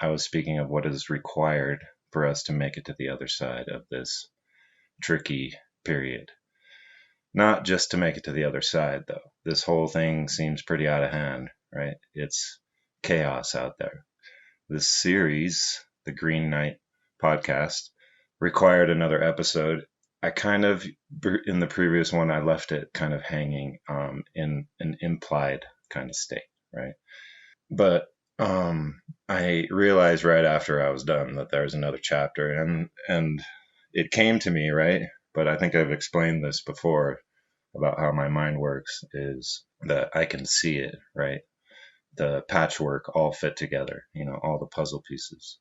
I was speaking of what is required for us to make it to the other side of this tricky period. Not just to make it to the other side, though. This whole thing seems pretty out of hand, right? It's chaos out there. This series, the Green Knight podcast, required another episode. I kind of, in the previous one, I left it kind of hanging in an implied kind of state, right? But I realized right after I was done that there was another chapter, and it came to me, right? But I think I've explained this before about how my mind works, is that I can see it, right? The patchwork all fit together, all the puzzle pieces.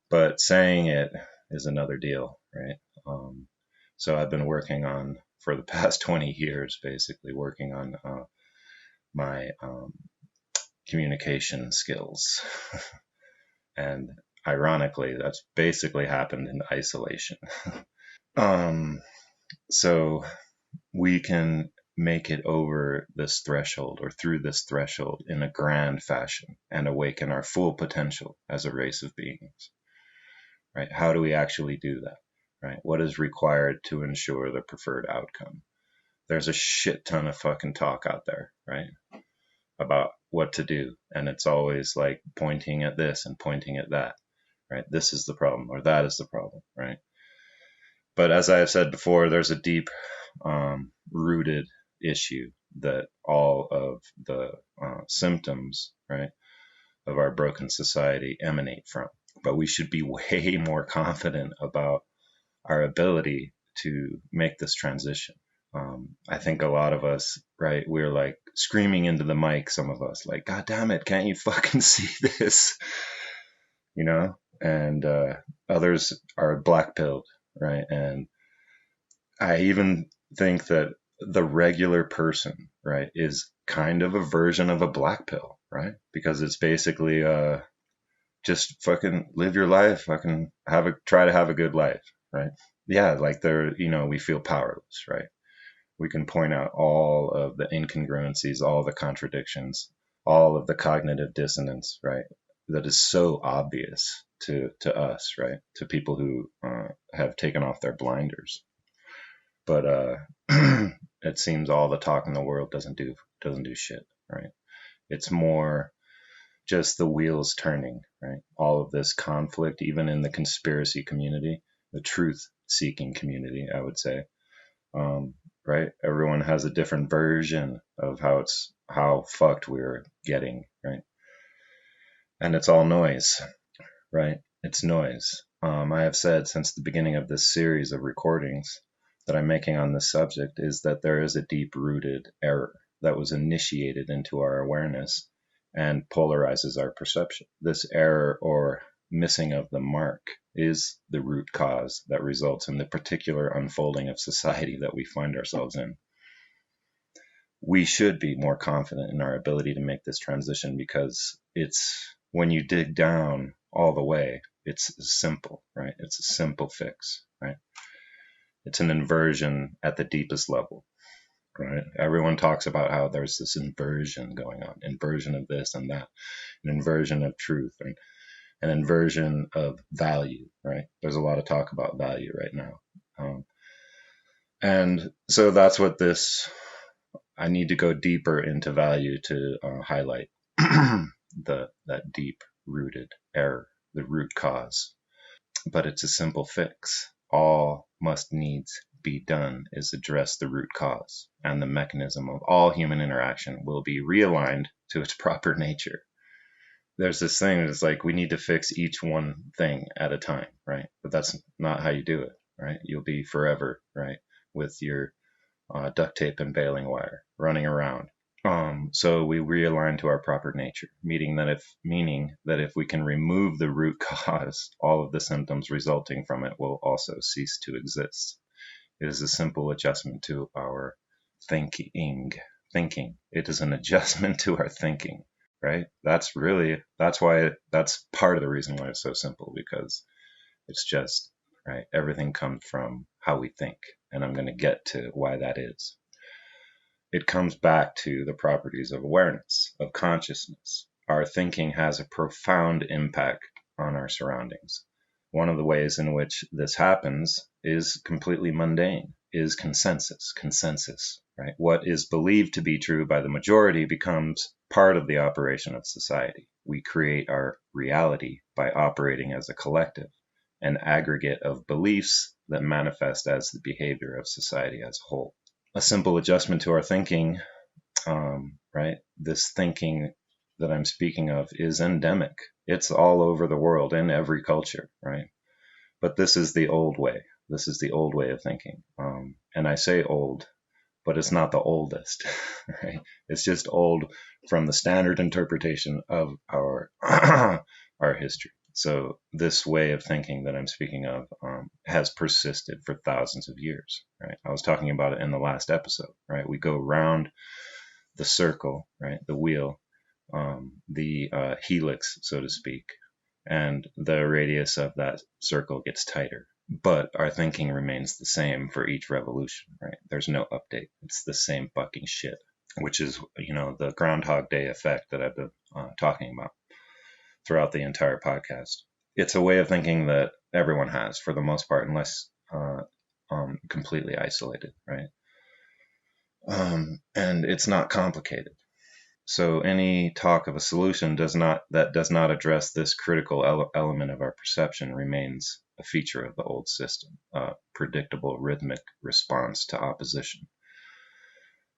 But saying it is another deal, right? So I've been working on, for the past 20 years, basically working on my communication skills. And ironically, that's basically happened in isolation. So we can make it over this threshold or through this threshold in a grand fashion and awaken our full potential as a race of beings, right? How do we actually do that, right? What is required to ensure the preferred outcome? There's a shit ton of fucking talk out there, right? About what to do. And it's always like pointing at this and pointing at that, right? This is the problem or that is the problem, right? But as I have said before, there's a deep rooted issue that all of the symptoms, right, of our broken society emanate from. But we should be way more confident about our ability to make this transition. I think a lot of us, right, we're like screaming into the mic, some of us, like, God damn it, can't you fucking see this? And others are black-pilled, right? And I even think that the regular person, right, is kind of a version of a black pill, right? Because it's basically just fucking live your life, fucking try to have a good life, right? Yeah, like we feel powerless, right? We can point out all of the incongruencies, all the contradictions, all of the cognitive dissonance, right? That is so obvious to us, right? To people who have taken off their blinders. But it seems all the talk in the world doesn't do shit, right? It's more just the wheels turning, right? All of this conflict, even in the conspiracy community, the truth-seeking community, I would say, right? Everyone has a different version of how fucked we're getting, right? And it's all noise, right? It's noise. I have said since the beginning of this series of recordings that I'm making on this subject is that there is a deep-rooted error that was initiated into our awareness and polarizes our perception. This error or missing of the mark is the root cause that results in the particular unfolding of society that we find ourselves in. We should be more confident in our ability to make this transition because it's, when you dig down all the way, it's simple, right? It's a simple fix, right? It's an inversion at the deepest level, right? Everyone talks about how there's this inversion going on, inversion of this and that, an inversion of truth, and an inversion of value, right? There's a lot of talk about value right now. And so that's what I need to go deeper into value to highlight that deep-rooted error, the root cause. But it's a simple fix. All must needs be done is address the root cause, and the mechanism of all human interaction will be realigned to its proper nature. There's this thing that's like we need to fix each one thing at a time, right? But that's not how you do it, right? You'll be forever, right, with your duct tape and baling wire running around. So we realign to our proper nature, meaning that if we can remove the root cause, all of the symptoms resulting from it will also cease to exist. It is a simple adjustment to our thinking. It is an adjustment to our thinking, right? That's part of the reason why it's so simple, because it's just, right, everything comes from how we think, and I'm going to get to why that is. It comes back to the properties of awareness, of consciousness. Our thinking has a profound impact on our surroundings. One of the ways in which this happens is completely mundane, is consensus, right? What is believed to be true by the majority becomes part of the operation of society. We create our reality by operating as a collective, an aggregate of beliefs that manifest as the behavior of society as a whole. A simple adjustment to our thinking, right? This thinking that I'm speaking of is endemic. It's all over the world in every culture, right? But this is the old way. This is the old way of thinking. And I say old, but it's not the oldest, right? It's just old from the standard interpretation of our our history. So this way of thinking that I'm speaking of has persisted for thousands of years, right? I was talking about it in the last episode, right? We go round the circle, right? The wheel, the helix, so to speak, and the radius of that circle gets tighter. But our thinking remains the same for each revolution, right? There's no update. It's the same fucking shit, which is, the Groundhog Day effect that I've been talking about throughout the entire podcast. It's a way of thinking that everyone has for the most part, unless completely isolated, right? And it's not complicated. So any talk of a solution does not address this critical element of our perception remains a feature of the old system, a predictable rhythmic response to opposition.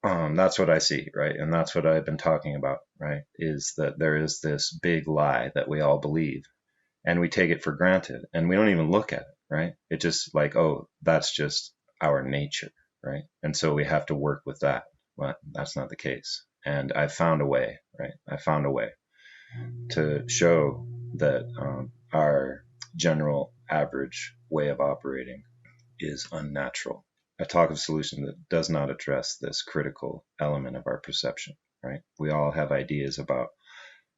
That's what I see, right? And that's what I've been talking about, right? Is that there is this big lie that we all believe, and we take it for granted, and we don't even look at it, right? It's just like, oh, that's just our nature, right? And so we have to work with that. Well, that's not the case. And I found a way, right? I found a way to show that our general average way of operating is unnatural. A talk of solution that does not address this critical element of our perception, right? We all have ideas about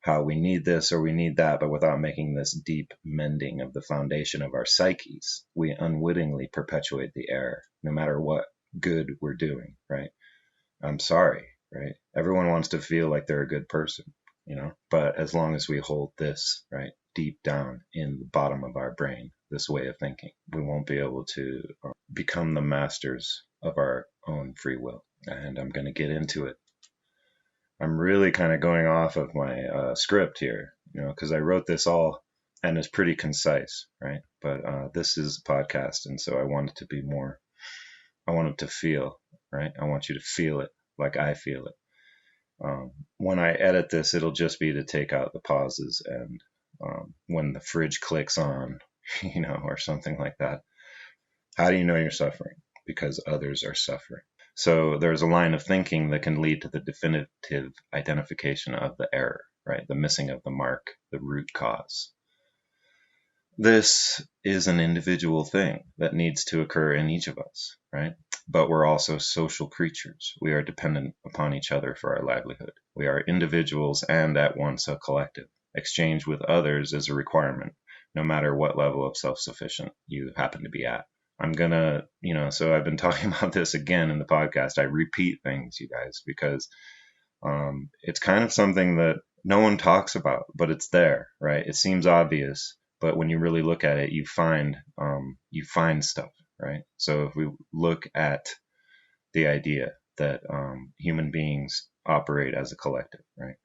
how we need this or we need that, but without making this deep mending of the foundation of our psyches, we unwittingly perpetuate the error, no matter what good we're doing, right? I'm sorry, right? Everyone wants to feel like they're a good person, but as long as we hold this, right, deep down in the bottom of our brain, this way of thinking, we won't be able to become the masters of our own free will. And I'm going to get into it. I'm really kind of going off of my script here, because I wrote this all and it's pretty concise, right? But this is a podcast, and so I want it to be more, I want it to feel, right? I want you to feel it like I feel it. When I edit this, it'll just be to take out the pauses and when the fridge clicks on, or something like that. How do you know you're suffering? Because others are suffering. So there's a line of thinking that can lead to the definitive identification of the error, right? The missing of the mark, the root cause. This is an individual thing that needs to occur in each of us, right? But we're also social creatures. We are dependent upon each other for our livelihood. We are individuals and at once a collective. Exchange with others is a requirement, no matter what level of self-sufficient you happen to be at. I'm gonna, so I've been talking about this again in the podcast. I repeat things, you guys, because it's kind of something that no one talks about, but it's there, right? It seems obvious, but when you really look at it, you find stuff, right? So if we look at the idea that human beings operate as a collective, right?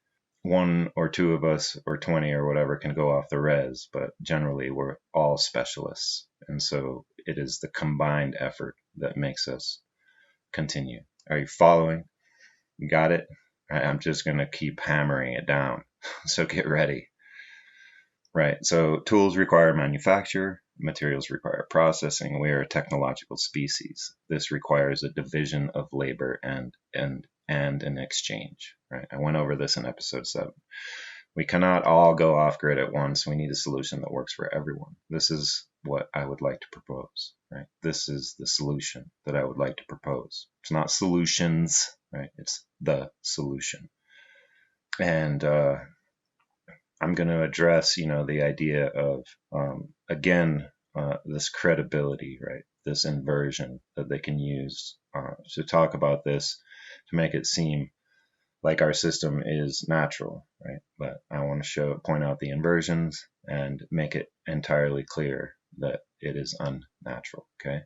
One or two of us or 20 or whatever can go off the res, but generally we're all specialists. And so it is the combined effort that makes us continue. Are you following? You got it? I'm just going to keep hammering it down. So get ready. Right. So tools require manufacture. Materials require processing. We are a technological species. This requires a division of labor and an exchange. Right. I went over this in episode 7. We cannot all go off grid at once. We need a solution that works for everyone. This is what I would like to propose. Right. This is the solution that I would like to propose. It's not solutions. Right. It's the solution. And I'm going to address, the idea of, again, this credibility, right? This inversion that they can use to talk about this, to make it seem like our system is natural, right? But I want to point out the inversions and make it entirely clear that it is unnatural. Okay.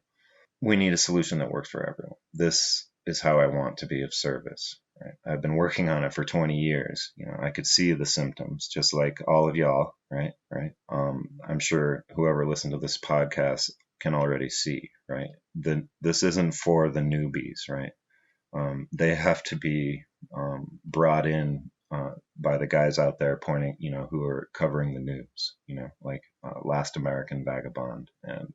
We need a solution that works for everyone. This is how I want to be of service. Right? I've been working on it for 20 years. I could see the symptoms, just like all of y'all. Right. Right. I'm sure whoever listened to this podcast can already see. Right. This isn't for the newbies. Right. They have to be brought in by the guys out there pointing, who are covering the news, like Last American Vagabond and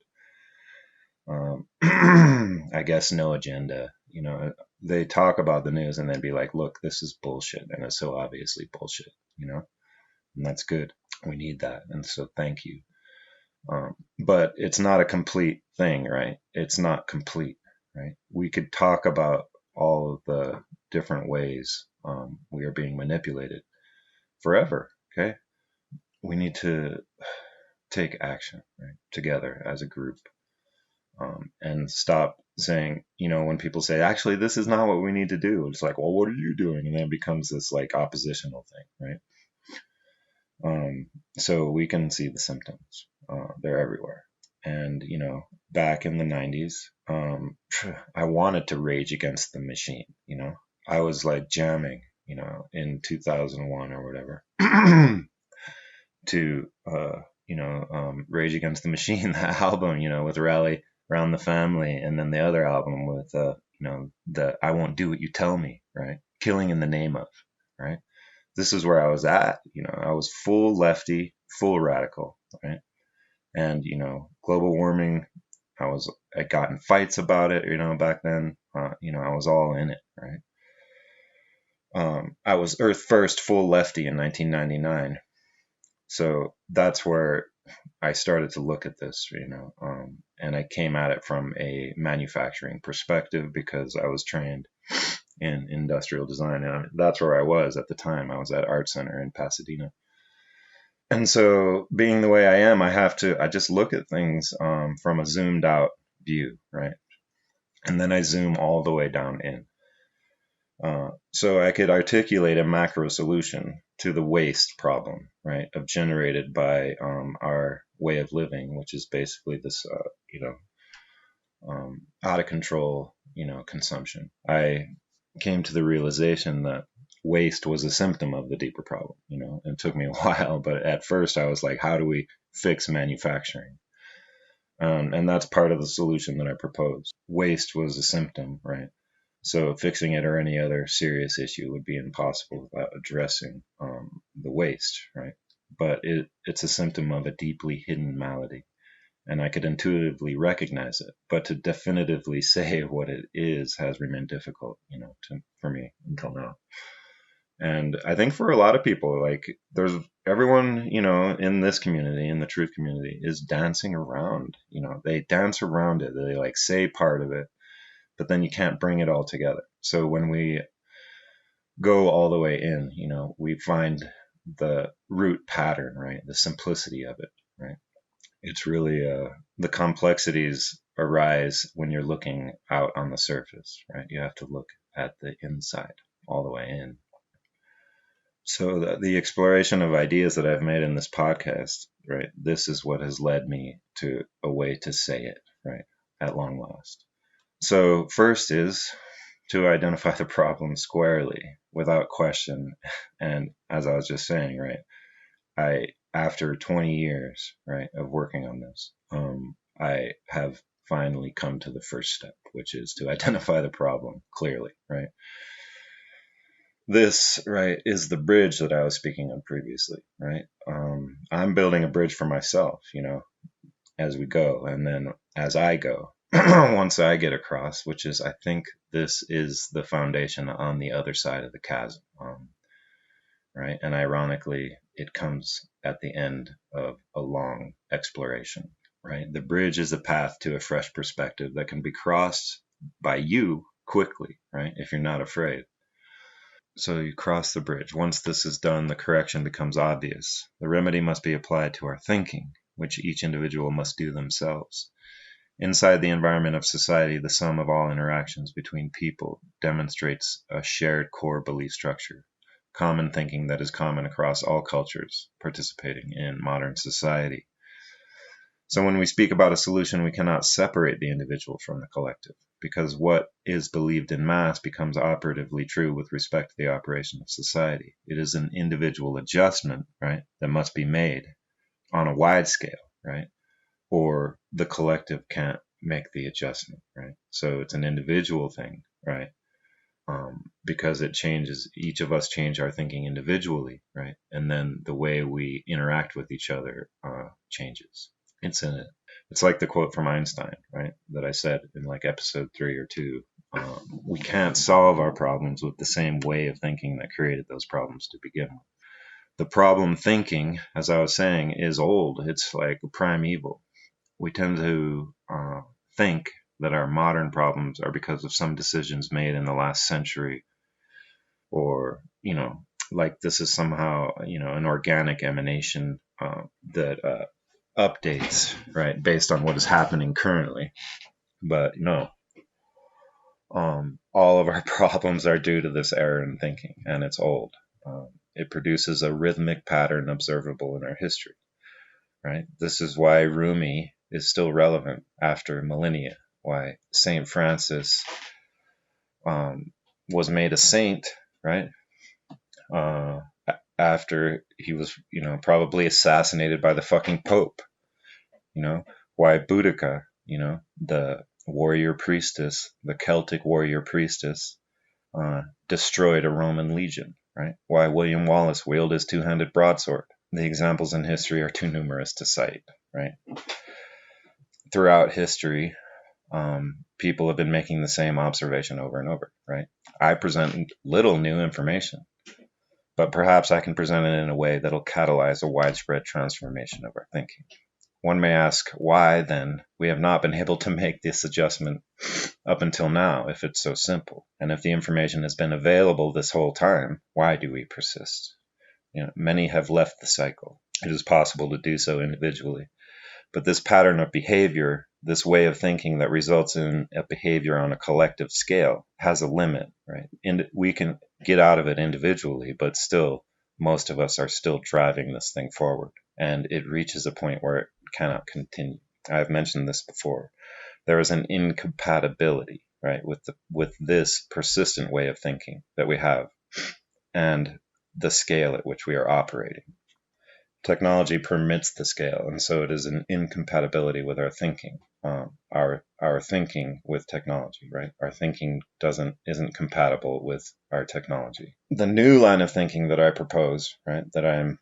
I guess No Agenda. They talk about the news and then be like, look, this is bullshit. And it's so obviously bullshit, and that's good. We need that. And so thank you. But it's not a complete thing, right? It's not complete, right? We could talk about all of the different ways we are being manipulated forever, okay? We need to take action, right? Together as a group. And stop saying, when people say, actually, this is not what we need to do. It's like, well, what are you doing? And then it becomes this like oppositional thing, right? So we can see the symptoms. They're everywhere. And, back in the 90s, I wanted to rage against the machine. I was like jamming, in 2001 or whatever to, Rage Against the Machine, that album, with Rally Around the Family, and then the other album with, the I Won't Do What You Tell Me, right? Killing in the Name of, right? This is where I was at, I was full lefty, full radical, right? And, global warming, I got in fights about it, back then, I was all in it, right? I was Earth First full lefty in 1999. So that's where I started to look at this, and I came at it from a manufacturing perspective because I was trained in industrial design. And that's where I was at the time. I was at Art Center in Pasadena. And so being the way I am, I just look at things from a zoomed out view, right? And then I zoom all the way down in. So I could articulate a macro solution to the waste problem, right, of generated by our way of living, which is basically this, out of control, consumption. I came to the realization that waste was a symptom of the deeper problem. It took me a while, but at first I was like, how do we fix manufacturing? And that's part of the solution that I proposed. Waste was a symptom, right? So fixing it or any other serious issue would be impossible without addressing the waste, right? But it's a symptom of a deeply hidden malady. And I could intuitively recognize it. But to definitively say what it is has remained difficult, for me until now. And I think for a lot of people, like there's everyone, in this community, in the truth community, is dancing around, they dance around it. They like say part of it, but then you can't bring it all together. So when we go all the way in, we find the root pattern, right? The simplicity of it, right? It's really the complexities arise when you're looking out on the surface, right? You have to look at the inside all the way in. So the exploration of ideas that I've made in this podcast, right? This is what has led me to a way to say it, right? At long last. So first is to identify the problem squarely, without question. And as I was just saying, right, after 20 years, right, of working on this, I have finally come to the first step, which is to identify the problem clearly, right? This, right, is the bridge that I was speaking of previously, right? I'm building a bridge for myself, as we go. And then as I go, once I get across, which is, I think this is the foundation on the other side of the chasm, right? And ironically, it comes at the end of a long exploration, right? The bridge is a path to a fresh perspective that can be crossed by you quickly, right? If you're not afraid. So you cross the bridge. Once this is done, the correction becomes obvious. The remedy must be applied to our thinking, which each individual must do themselves. Inside the environment of society, the sum of all interactions between people demonstrates a shared core belief structure, common thinking that is common across all cultures participating in modern society. So when we speak about a solution, we cannot separate the individual from the collective, because what is believed in mass becomes operatively true with respect to the operation of society. It is an individual adjustment, right, that must be made on a wide scale, right? Or the collective can't make the adjustment, right? So it's an individual thing, right? Because it changes, each of us change our thinking individually, right? And then the way we interact with each other changes. It's like the quote from Einstein, right? That I said in like episode 3 or 2. We can't solve our problems with the same way of thinking that created those problems to begin with. The problem thinking, as I was saying, is old. It's like primeval. We tend to think that our modern problems are because of some decisions made in the last century, or, like this is somehow, an organic emanation that updates, right, based on what is happening currently. But no, all of our problems are due to this error in thinking, and it's old. It produces a rhythmic pattern observable in our history, right? This is why Rumi is still relevant after millennia, why St. Francis was made a saint, right? After he was, probably assassinated by the fucking Pope. Why Boudica, the warrior priestess, the Celtic warrior priestess, destroyed a Roman legion, right? Why William Wallace wielded his two-handed broadsword. The examples in history are too numerous to cite, right? Throughout history, people have been making the same observation over and over, right? I present little new information, but perhaps I can present it in a way that'll catalyze a widespread transformation of our thinking. One may ask why, then, we have not been able to make this adjustment up until now, if it's so simple. And if the information has been available this whole time, why do we persist? Many have left the cycle. It is possible to do so individually. But this pattern of behavior, this way of thinking that results in a behavior on a collective scale, has a limit, right? And we can get out of it individually, but still, most of us are still driving this thing forward. And it reaches a point where it cannot continue. I've mentioned this before. There is an incompatibility, right, with this persistent way of thinking that we have and the scale at which we are operating. Technology permits the scale, and so it is an incompatibility with our thinking. Our thinking with technology, right? Our thinking isn't compatible with our technology. The new line of thinking that I propose, right, that I'm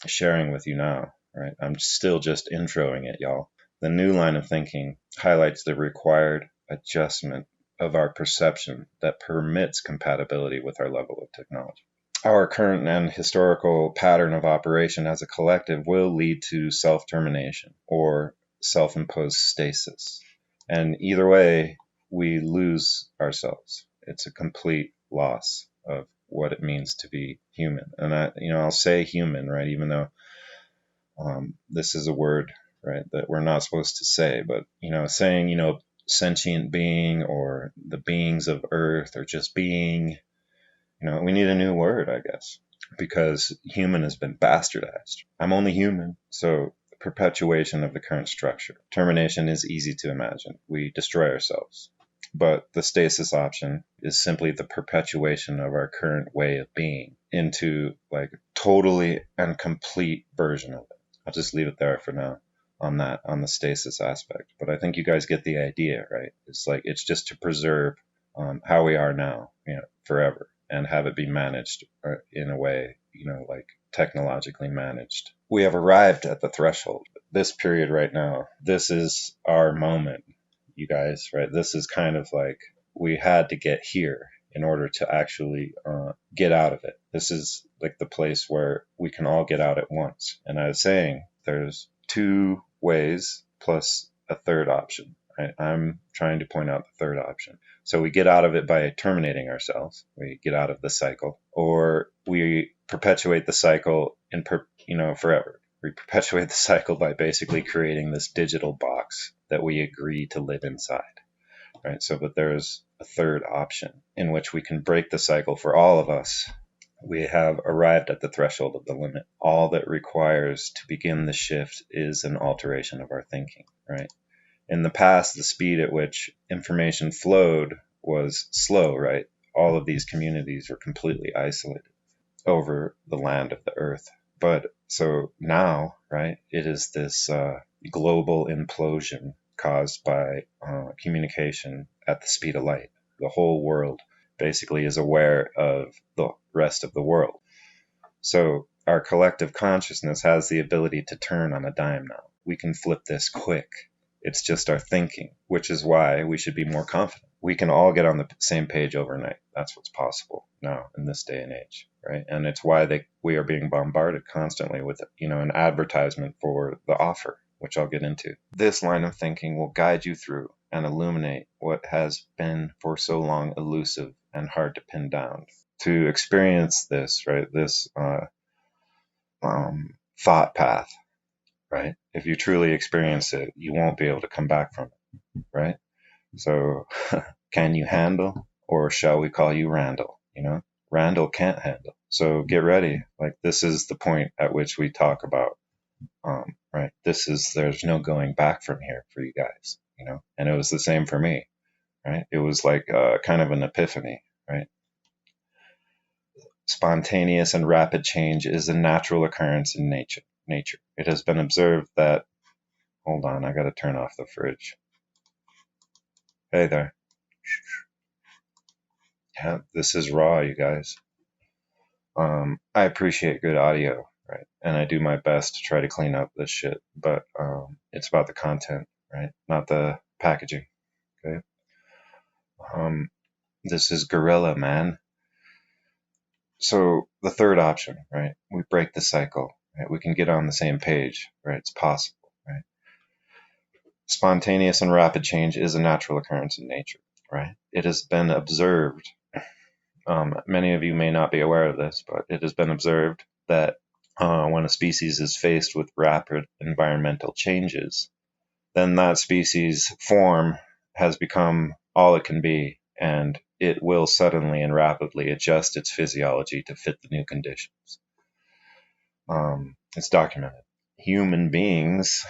sharing with you now, right? I'm still just introing it, y'all. The new line of thinking highlights the required adjustment of our perception that permits compatibility with our level of technology. Our current and historical pattern of operation as a collective will lead to self-termination or self-imposed stasis. And either way, we lose ourselves. It's a complete loss of what it means to be human. And I'll say human, right? Even though this is a word, right, that we're not supposed to say, but, saying, sentient being or the beings of Earth or just being, we need a new word, I guess, because human has been bastardized. I'm only human, so perpetuation of the current structure. Termination is easy to imagine. We destroy ourselves. But the stasis option is simply the perpetuation of our current way of being into like totally and complete version of it. I'll just leave it there for now on the stasis aspect. But I think you guys get the idea, right? It's just to preserve how we are now, forever, and have it be managed in a way, like technologically managed. We have arrived at the threshold. This period right now, this is our moment, you guys, right? This is kind of like we had to get here in order to actually get out of it. This is like the place where we can all get out at once. And I was saying there's 2 ways plus a third option. Right? I'm trying to point out the third option. So we get out of it by terminating ourselves. We get out of the cycle, or we perpetuate the cycle in forever. We perpetuate the cycle by basically creating this digital box that we agree to live inside, right? So, but there's a third option in which we can break the cycle for all of us. We have arrived at the threshold of the limit. All that requires to begin the shift is an alteration of our thinking, right? In the past, the speed at which information flowed was slow, right? All of these communities were completely isolated over the land of the earth. But so now, right, it is this global implosion caused by communication at the speed of light. The whole world basically is aware of the rest of the world. So our collective consciousness has the ability to turn on a dime now. We can flip this quick. It's just our thinking, which is why we should be more confident. We can all get on the same page overnight. That's what's possible now in this day and age, right? And it's why we are being bombarded constantly with, an advertisement for the offer, which I'll get into. This line of thinking will guide you through and illuminate what has been for so long elusive and hard to pin down. To experience this, right, this thought path, right, if you truly experience it, you won't be able to come back from it, right? So can you handle, or shall we call you Randall? Randall can't handle. So get ready. Like, this is the point at which we talk about, right? There's no going back from here for you guys, and it was the same for me, right? It was like kind of an epiphany, right? Spontaneous and rapid change is a natural occurrence in nature. It has been observed that, hold on, I got to turn off the fridge. Hey there. Yeah, this is raw, you guys. I appreciate good audio, right? And I do my best to try to clean up this shit, but it's about the content, right? Not the packaging, okay? This is guerrilla, man. So the third option, right? We break the cycle, right? We can get on the same page, right? It's possible, right? Spontaneous and rapid change is a natural occurrence in nature, right? It has been observed. Many of you may not be aware of this, but it has been observed that when a species is faced with rapid environmental changes, then that species' form has become all it can be, and it will suddenly and rapidly adjust its physiology to fit the new conditions. It's documented. Human beings,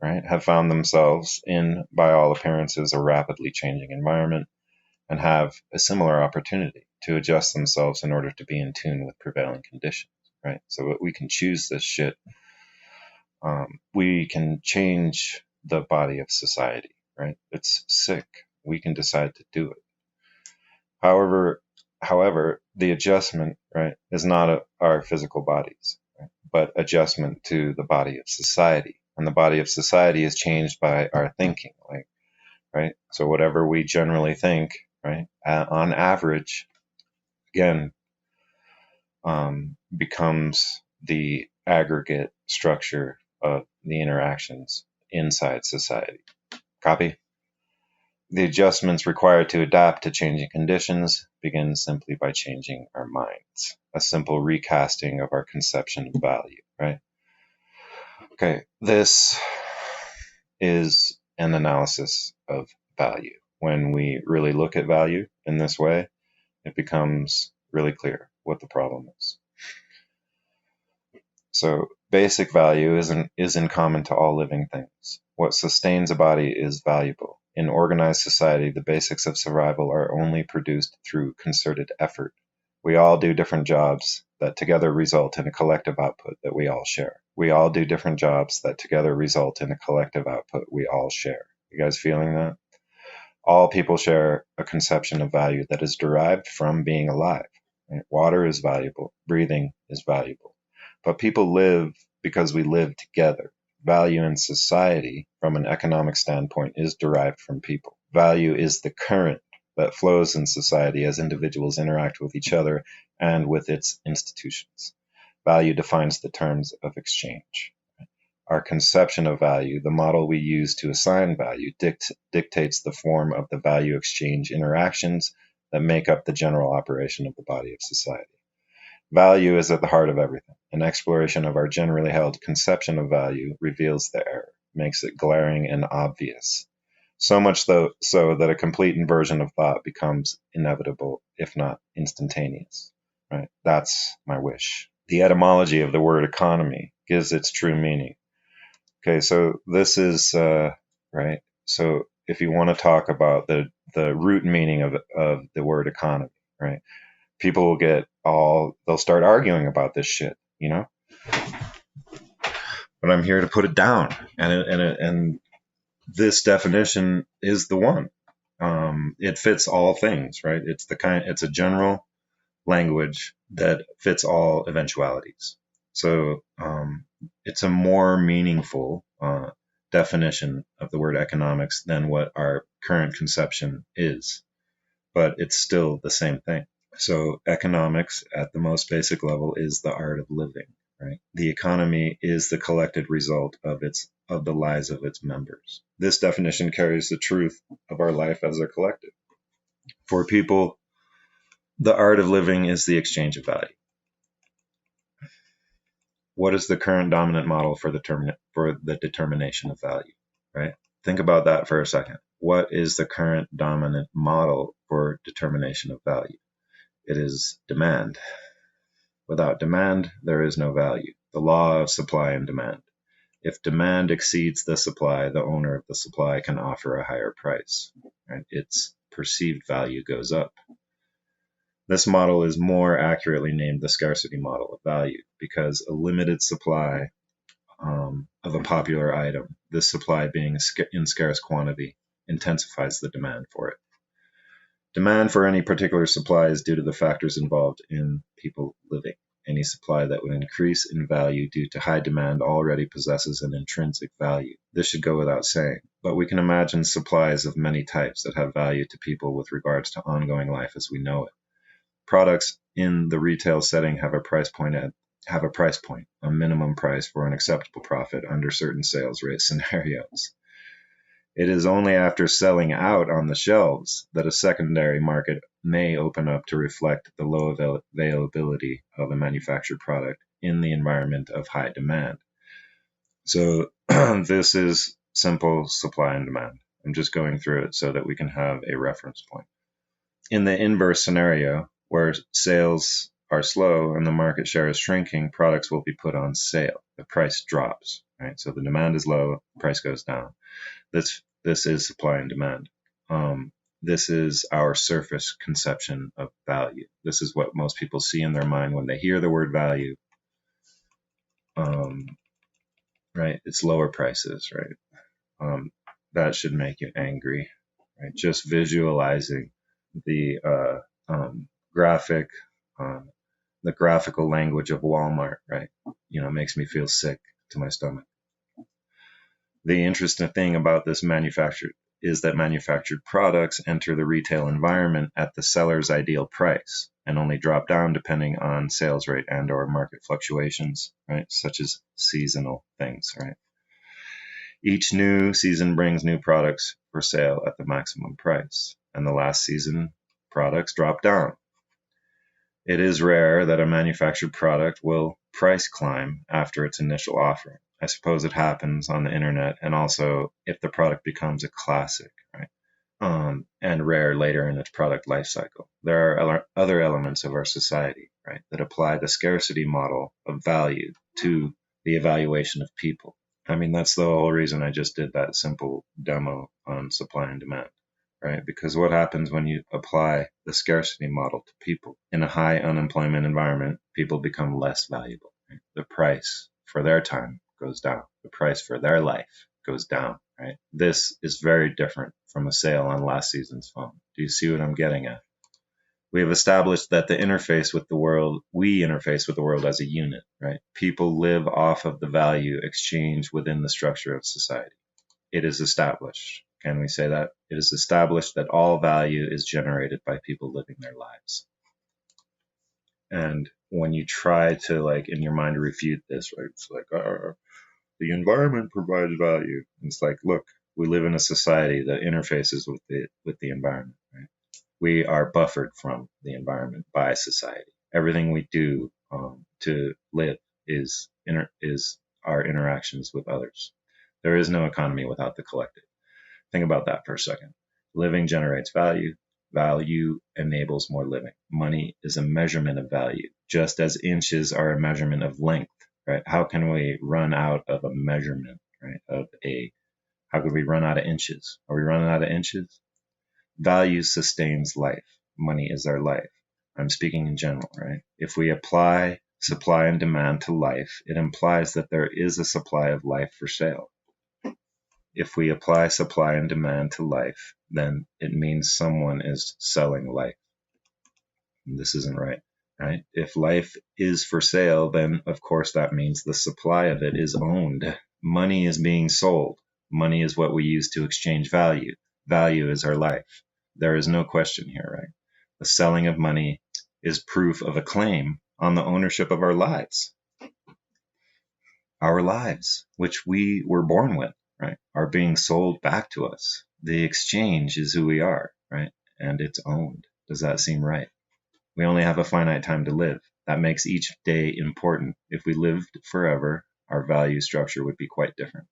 right, have found themselves in, by all appearances, a rapidly changing environment and have a similar opportunity to adjust themselves in order to be in tune with prevailing conditions, right? So we can choose this shit. We can change the body of society, right? It's sick. We can decide to do it. However, the adjustment, right, is not our physical bodies, right, but adjustment to the body of society. And the body of society is changed by our thinking, like, right? So whatever we generally think, right, on average, again, becomes the aggregate structure of the interactions inside society. Copy? The adjustments required to adapt to changing conditions begin simply by changing our minds. A simple recasting of our conception of value, right? Okay, this is an analysis of value. When we really look at value in this way, it becomes really clear what the problem is. So basic value is in common to all living things. What sustains a body is valuable. In organized society, the basics of survival are only produced through concerted effort. We all do different jobs that together result in a collective output that we all share. We all do different jobs that together result in a collective output we all share. You guys feeling that? All people share a conception of value that is derived from being alive. Right? Water is valuable. Breathing is valuable. But people live because we live together. Value in society, from an economic standpoint, is derived from people. Value is the current that flows in society as individuals interact with each other and with its institutions. Value defines the terms of exchange. Our conception of value, the model we use to assign value, dictates the form of the value exchange interactions that make up the general operation of the body of society. Value is at the heart of everything. An exploration of our generally held conception of value reveals the error, makes it glaring and obvious. So much so that a complete inversion of thought becomes inevitable, if not instantaneous. Right? That's my wish. The etymology of the word economy gives its true meaning. Okay, so this is right. So if you want to talk about the root meaning of the word economy, right? People will they'll start arguing about this shit, But I'm here to put it down, and this definition is the one. It fits all things, right? It's a general language that fits all eventualities. So it's a more meaningful definition of the word economics than what our current conception is, but it's still the same thing. So economics at the most basic level is the art of living, right? The economy is the collected result of the lives of its members. This definition carries the truth of our life as a collective. For people, the art of living is the exchange of value. What is the current dominant model for the determination of value, right? Think about that for a second. What is the current dominant model for determination of value? It is demand. Without demand, there is no value. The law of supply and demand. If demand exceeds the supply, the owner of the supply can offer a higher price. Right? Its perceived value goes up. This model is more accurately named the scarcity model of value because a limited supply of a popular item, this supply being in scarce quantity, intensifies the demand for it. Demand for any particular supply is due to the factors involved in people living. Any supply that would increase in value due to high demand already possesses an intrinsic value. This should go without saying, but we can imagine supplies of many types that have value to people with regards to ongoing life as we know it. Products in the retail setting have a price point, a minimum price for an acceptable profit under certain sales rate scenarios. It is only after selling out on the shelves that a secondary market may open up to reflect the low availability of a manufactured product in the environment of high demand. So this is simple supply and demand. I'm just going through it so that we can have a reference point. In the inverse scenario, where sales are slow and the market share is shrinking, products will be put on sale. The price drops, right? So the demand is low, price goes down. This is supply and demand. This is our surface conception of value. This is what most people see in their mind when they hear the word value. Right? It's lower prices, right? That should make you angry, right? Just visualizing the graphical language of Walmart, right? Makes me feel sick to my stomach. The interesting thing about this is that manufactured products enter the retail environment at the seller's ideal price and only drop down depending on sales rate and or market fluctuations, right? Such as seasonal things, right? Each new season brings new products for sale at the maximum price, and the last season products drop down. It is rare that a manufactured product will price climb after its initial offering. I suppose it happens on the internet, and also if the product becomes a classic, right? And rare later in its product life cycle. There are other elements of our society, right, that apply the scarcity model of value to the evaluation of people. I mean, that's the whole reason I just did that simple demo on supply and demand, right? Because what happens when you apply the scarcity model to people? In a high unemployment environment, people become less valuable. Right? The price for their time goes down. The price for their life goes down, right? This is very different from a sale on last season's phone. Do you see what I'm getting at? We have established that we interface with the world as a unit, right? People live off of the value exchange within the structure of society. It is established. Can we say that? It is established that all value is generated by people living their lives. And when you try to, in your mind, refute this, right? It's like, the environment provides value. It's like, look, we live in a society that interfaces with the environment, right? We are buffered from the environment by society. Everything we do to live is our interactions with others. There is no economy without the collective. Think about that for a second. Living generates value. Value enables more living. Money is a measurement of value, just as inches are a measurement of length, right? How can we run out of a measurement, right? How could we run out of inches? Are we running out of inches? Value sustains life. Money is our life. I'm speaking in general, right? If we apply supply and demand to life, it implies that there is a supply of life for sale. If we apply supply and demand to life, then it means someone is selling life. And this isn't right, right? If life is for sale, then of course that means the supply of it is owned. Money is being sold. Money is what we use to exchange value. Value is our life. There is no question here, right? The selling of money is proof of a claim on the ownership of our lives. Our lives, which we were born with, right, are being sold back to us. The exchange is who we are, right? And it's owned. Does that seem right? We only have a finite time to live. That makes each day important. If we lived forever, our value structure would be quite different.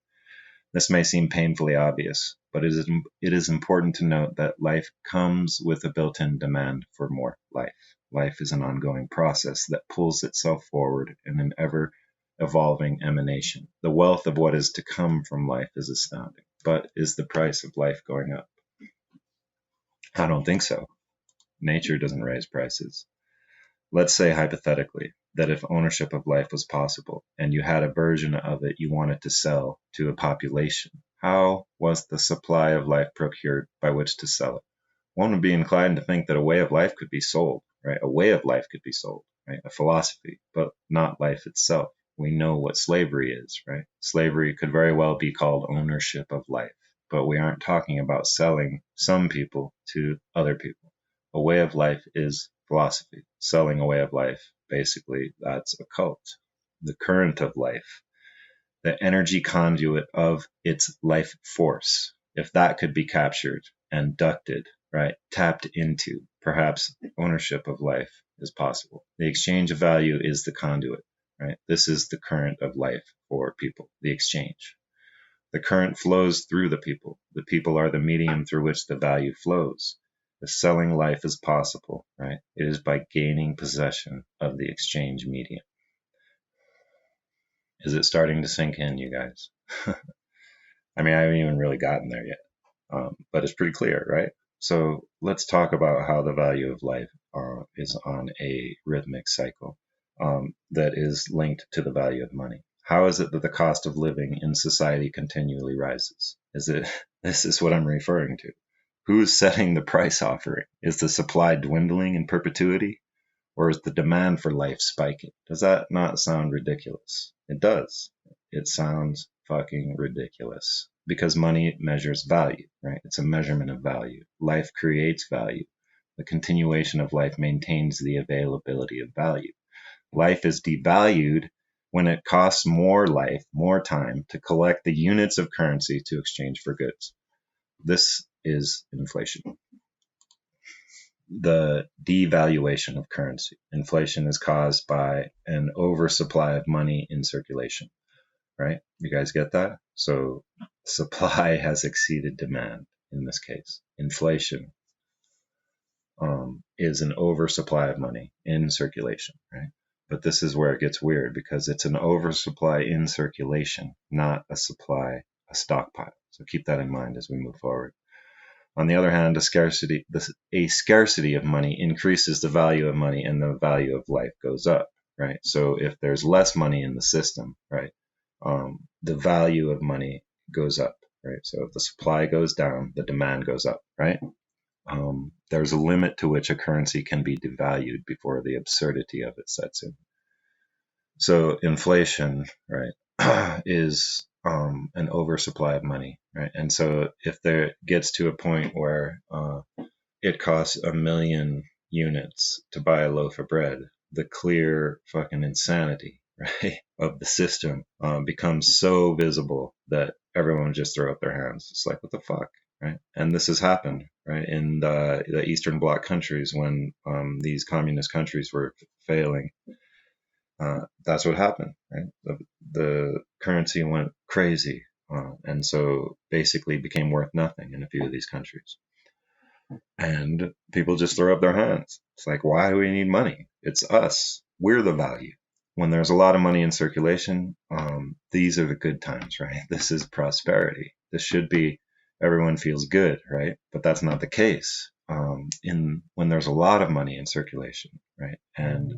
This may seem painfully obvious, but it is important to note that life comes with a built-in demand for more life. Life is an ongoing process that pulls itself forward in an ever-evolving emanation. The wealth of what is to come from life is astounding. But is the price of life going up? I don't think so. Nature doesn't raise prices. Let's say hypothetically that if ownership of life was possible and you had a version of it you wanted to sell to a population, how was the supply of life procured by which to sell it? One would be inclined to think that a way of life could be sold, right? A way of life could be sold, right? A philosophy, but not life itself. We know what slavery is, right? Slavery could very well be called ownership of life, but we aren't talking about selling some people to other people. A way of life is philosophy. Selling a way of life, basically, that's a cult. The current of life, the energy conduit of its life force, if that could be captured and ducted, right, tapped into, perhaps ownership of life is possible. The exchange of value is the conduit, right? This is the current of life for people, the exchange. The current flows through the people. The people are the medium through which the value flows. If selling life is possible, right, it is by gaining possession of the exchange medium. Is it starting to sink in, you guys? I mean, I haven't even really gotten there yet, but it's pretty clear, right? So let's talk about how the value of life is on a rhythmic cycle that is linked to the value of money. How is it that the cost of living in society continually rises? This is what I'm referring to. Who's setting the price offering? Is the supply dwindling in perpetuity? Or is the demand for life spiking? Does that not sound ridiculous? It does. It sounds fucking ridiculous. Because money measures value, right? It's a measurement of value. Life creates value. The continuation of life maintains the availability of value. Life is devalued when it costs more life, more time to collect the units of currency to exchange for goods. This is inflation. The devaluation of currency. Inflation is caused by an oversupply of money in circulation, right? You guys get that? So supply has exceeded demand in this case. Inflation is an oversupply of money in circulation, right? But this is where it gets weird because it's an oversupply in circulation, not a stockpile. So keep that in mind as we move forward. On the other hand, a scarcity of money increases the value of money and the value of life goes up, right? So if there's less money in the system, right, the value of money goes up, right? So if the supply goes down, the demand goes up, right? There's a limit to which a currency can be devalued before the absurdity of it sets in. So inflation, right, is an oversupply of money, right? And so if there gets to a point where it costs 1 million units to buy a loaf of bread, the clear fucking insanity, right, of the system becomes so visible that everyone would just throw up their hands. It's like, what the fuck, right? And this has happened, right, in the Eastern Bloc countries when these communist countries were failing. That's what happened, right? The currency went crazy, and so basically became worth nothing in a few of these countries. And people just throw up their hands. It's like, why do we need money? It's us. We're the value. When there's a lot of money in circulation, these are the good times, right? This is prosperity. This should be everyone feels good, right? But that's not the case. In when there's a lot of money in circulation, right, and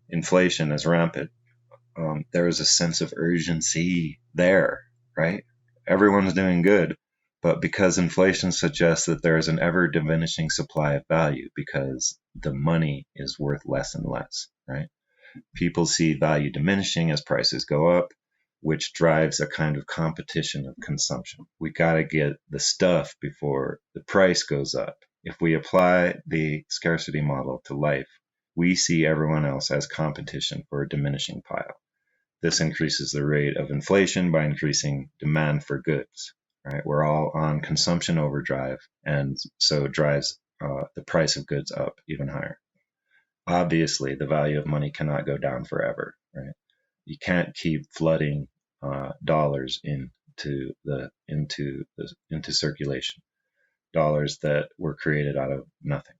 inflation is rampant, there is a sense of urgency there, right? Everyone's doing good, but because inflation suggests that there is an ever diminishing supply of value because the money is worth less and less, right? People see value diminishing as prices go up, which drives a kind of competition of consumption. We got to get the stuff before the price goes up. If we apply the scarcity model to life, we see everyone else as competition for a diminishing pile. This increases the rate of inflation by increasing demand for goods, right? We're all on consumption overdrive, and so it drives the price of goods up even higher. Obviously, the value of money cannot go down forever, right? You can't keep flooding dollars into circulation, dollars that were created out of nothing.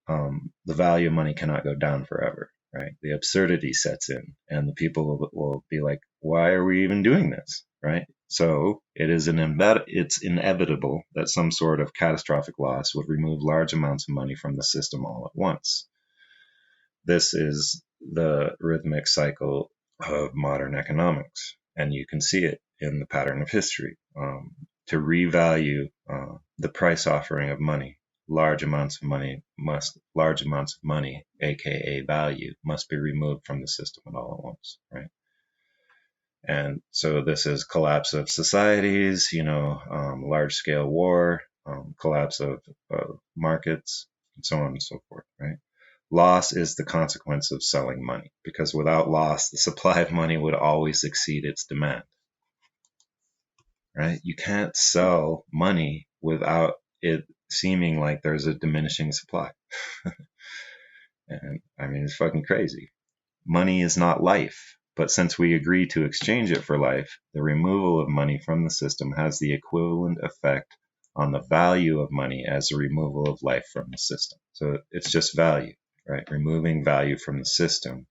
The value of money cannot go down forever, right? The absurdity sets in, and the people will be like, "Why are we even doing this?" Right? So it's inevitable that some sort of catastrophic loss would remove large amounts of money from the system all at once. This is the rhythmic cycle of modern economics, and you can see it in the pattern of history. To revalue the price offering of money, large amounts of money, aka value, must be removed from the system all at once, right? And so this is collapse of societies, large scale war, collapse of markets, and so on and so forth, right? Loss is the consequence of selling money, because without loss, the supply of money would always exceed its demand, right? You can't sell money without it seeming like there's a diminishing supply. And I mean, it's fucking crazy. Money is not life, but since we agree to exchange it for life, the removal of money from the system has the equivalent effect on the value of money as the removal of life from the system. So it's just value, right? Removing value from the system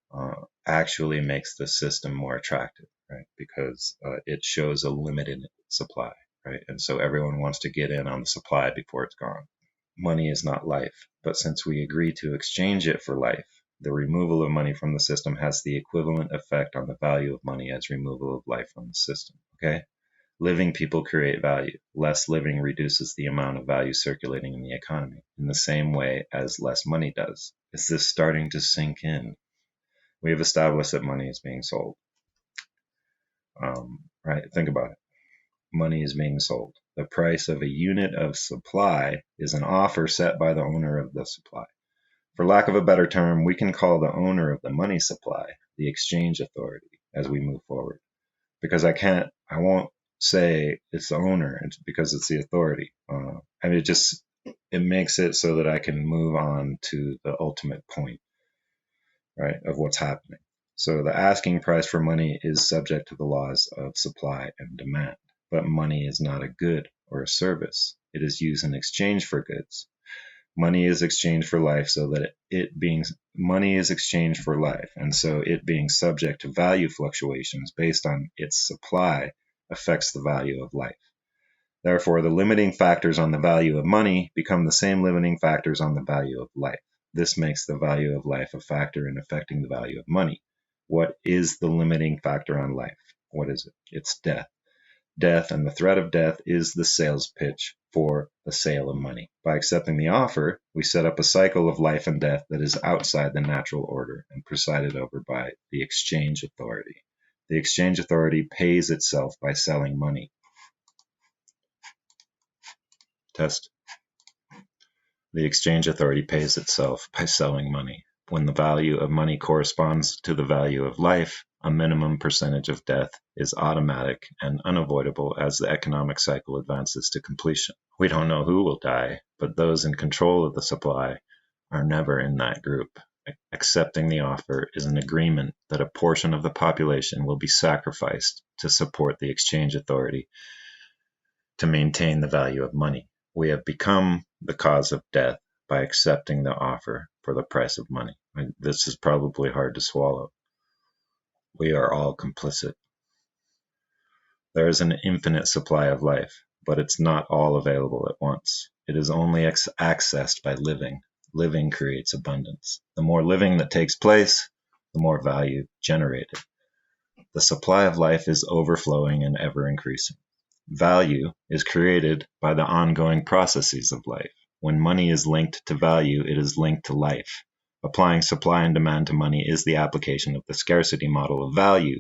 actually makes the system more attractive, right? Because it shows a limited supply, right? And so everyone wants to get in on the supply before it's gone. Money is not life, but since we agree to exchange it for life, the removal of money from the system has the equivalent effect on the value of money as removal of life from the system, okay? Living people create value. Less living reduces the amount of value circulating in the economy in the same way as less money does. Is this starting to sink in? We have established that money is being sold. Right? Think about it. Money is being sold. The price of a unit of supply is an offer set by the owner of the supply. For lack of a better term, we can call the owner of the money supply the exchange authority as we move forward. Because I won't say it's the owner, it's because it's the authority. It makes it so that I can move on to the ultimate point, right, of what's happening. So the asking price for money is subject to the laws of supply and demand. But money is not a good or a service. It is used in exchange for goods. Money is exchanged for life, money is exchanged for life, and so it being subject to value fluctuations based on its supply affects the value of life. Therefore, the limiting factors on the value of money become the same limiting factors on the value of life. This makes the value of life a factor in affecting the value of money. What is the limiting factor on life? What is it? It's death. Death and the threat of death is the sales pitch for the sale of money. By accepting the offer, we set up a cycle of life and death that is outside the natural order and presided over by the exchange authority. The exchange authority pays itself by selling money. Test. The exchange authority pays itself by selling money. When the value of money corresponds to the value of life, a minimum percentage of death is automatic and unavoidable as the economic cycle advances to completion. We don't know who will die, but those in control of the supply are never in that group. Accepting the offer is an agreement that a portion of the population will be sacrificed to support the exchange authority to maintain the value of money. We have become the cause of death by accepting the offer for the price of money. This is probably hard to swallow. We are all complicit. There is an infinite supply of life, but it's not all available at once. It is only accessed by living. Living creates abundance. The more living that takes place, the more value generated. The supply of life is overflowing and ever increasing. Value is created by the ongoing processes of life. When money is linked to value, it is linked to life. Applying supply and demand to money is the application of the scarcity model of value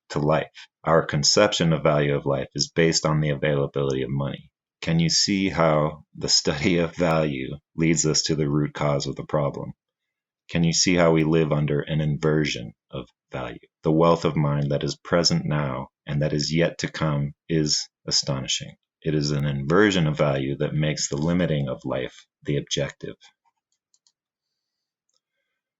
to life. Our conception of value of life is based on the availability of money. Can you see how the study of value leads us to the root cause of the problem? Can you see how we live under an inversion of value? The wealth of mind that is present now and that is yet to come is astonishing. It is an inversion of value that makes the limiting of life the objective.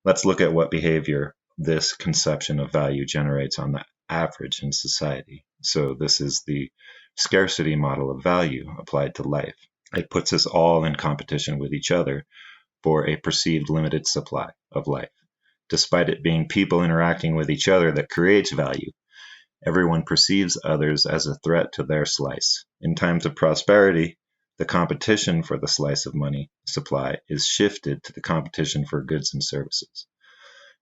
Let's look at what behavior this conception of value generates on the average in society. So this is the scarcity model of value applied to life. It puts us all in competition with each other for a perceived limited supply of life. Despite it being people interacting with each other that creates value, everyone perceives others as a threat to their slice. In times of prosperity, the competition for the slice of money supply is shifted to the competition for goods and services.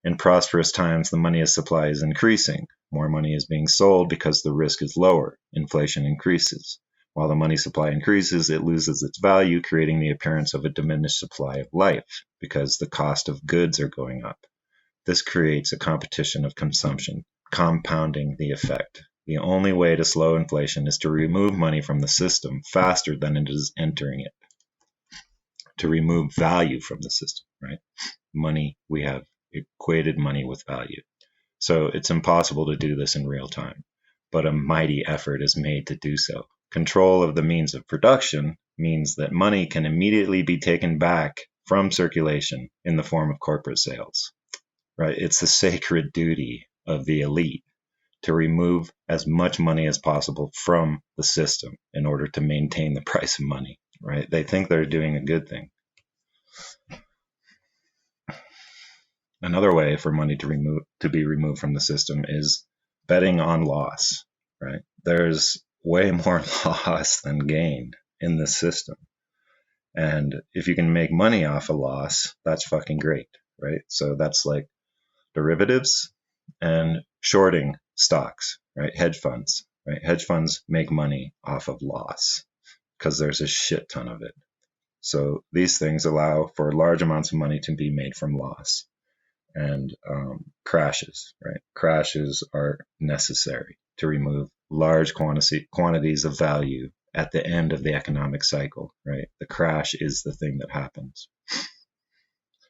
In prosperous times, the money supply is increasing. More money is being sold because the risk is lower. Inflation increases. While the money supply increases, it loses its value, creating the appearance of a diminished supply of life because the cost of goods are going up. This creates a competition of consumption, compounding the effect. The only way to slow inflation is to remove money from the system faster than it is entering it. To remove value from the system, right? Money, we have equated money with value. So it's impossible to do this in real time, but a mighty effort is made to do so. Control of the means of production means that money can immediately be taken back from circulation in the form of corporate sales, right? It's the sacred duty of the elite to remove as much money as possible from the system in order to maintain the price of money, right? They think they're doing a good thing. Another way for money to be removed from the system is betting on loss, right? There's way more loss than gain in this system. And if you can make money off a loss, that's fucking great, right? So that's like derivatives and shorting stocks, right? Hedge funds, right? Hedge funds make money off of loss because there's a shit ton of it. So these things allow for large amounts of money to be made from loss. And crashes, right? Crashes are necessary to remove large quantities of value at the end of the economic cycle, right? The crash is the thing that happens.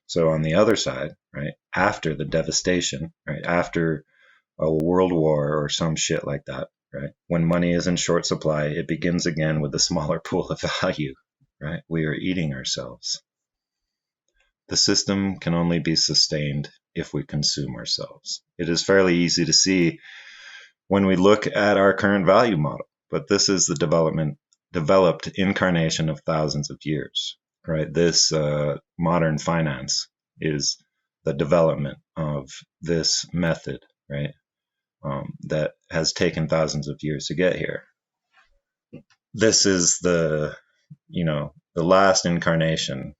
So on the other side, right, after the devastation, right, after a world war or some shit like that, right, when money is in short supply, it begins again with a smaller pool of value, right? We are eating ourselves. The system can only be sustained if we consume ourselves. It is fairly easy to see when we look at our current value model, but this is the developed incarnation of thousands of years, right? This modern finance is the development of this method, right? That has taken thousands of years to get here. This is the last incarnation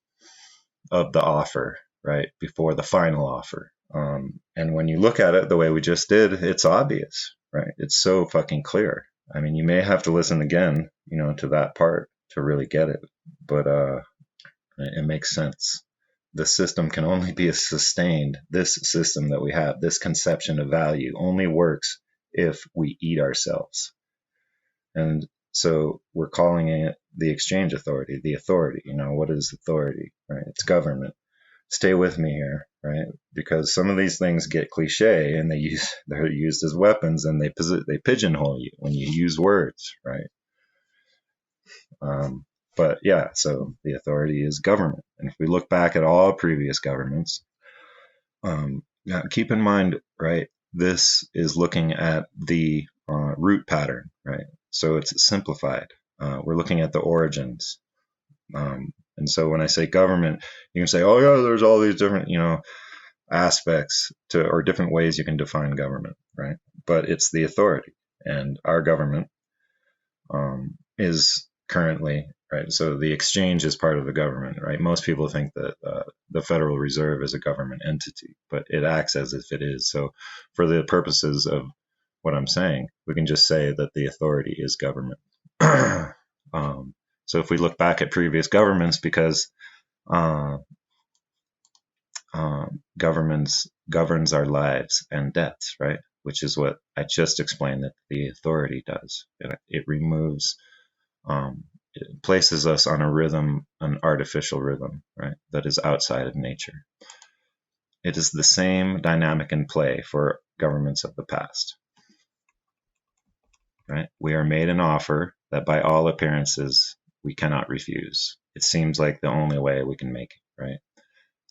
of the offer, right, before the final offer. And when you look at it the way we just did, it's obvious, right? It's so fucking clear. I mean, you may have to listen again, to that part to really get it, but it makes sense. The system can only be sustained. This system that we have, this conception of value, only works if we eat ourselves. And so we're calling it the exchange authority, the authority. What is authority, right? It's government. Stay with me here, right? Because some of these things get cliche and they're used as weapons and they pigeonhole you when you use words, right? But yeah, so the authority is government. And if we look back at all previous governments, Now keep in mind, right, this is looking at the root pattern, right? So it's simplified. We're looking at the origins. And so when I say government, you can say, oh yeah, there's all these different, aspects to, or different ways you can define government, right? But it's the authority, and our government is currently, right. So the exchange is part of the government, right? Most people think that the Federal Reserve is a government entity, but it acts as if it is. So for the purposes of what I'm saying, we can just say that the authority is government. So if we look back at previous governments, because uh, governments governs our lives and deaths, right? Which is what I just explained that the authority does. It removes, it places us on a rhythm, an artificial rhythm, right? That is outside of nature. It is the same dynamic in play for governments of the past, right? We are made an offer that by all appearances we cannot refuse. It seems like the only way we can make it, right?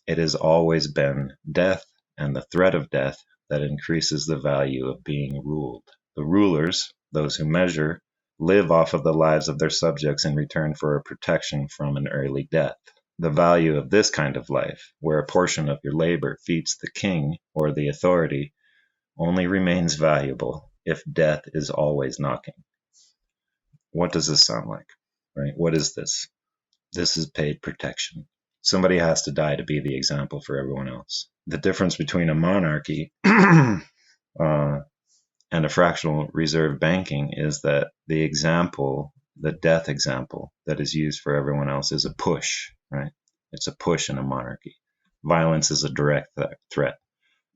It has always been death and the threat of death that increases the value of being ruled. The rulers, those who measure, live off of the lives of their subjects in return for a protection from an early death. The value of this kind of life, where a portion of your labor feeds the king or the authority, only remains valuable if death is always knocking. What does this sound like? Right? What is this? This is paid protection. Somebody has to die to be the example for everyone else. The difference between a monarchy and a fractional reserve banking is that the example, the death example that is used for everyone else is a push, right? It's a push in a monarchy. Violence is a direct threat.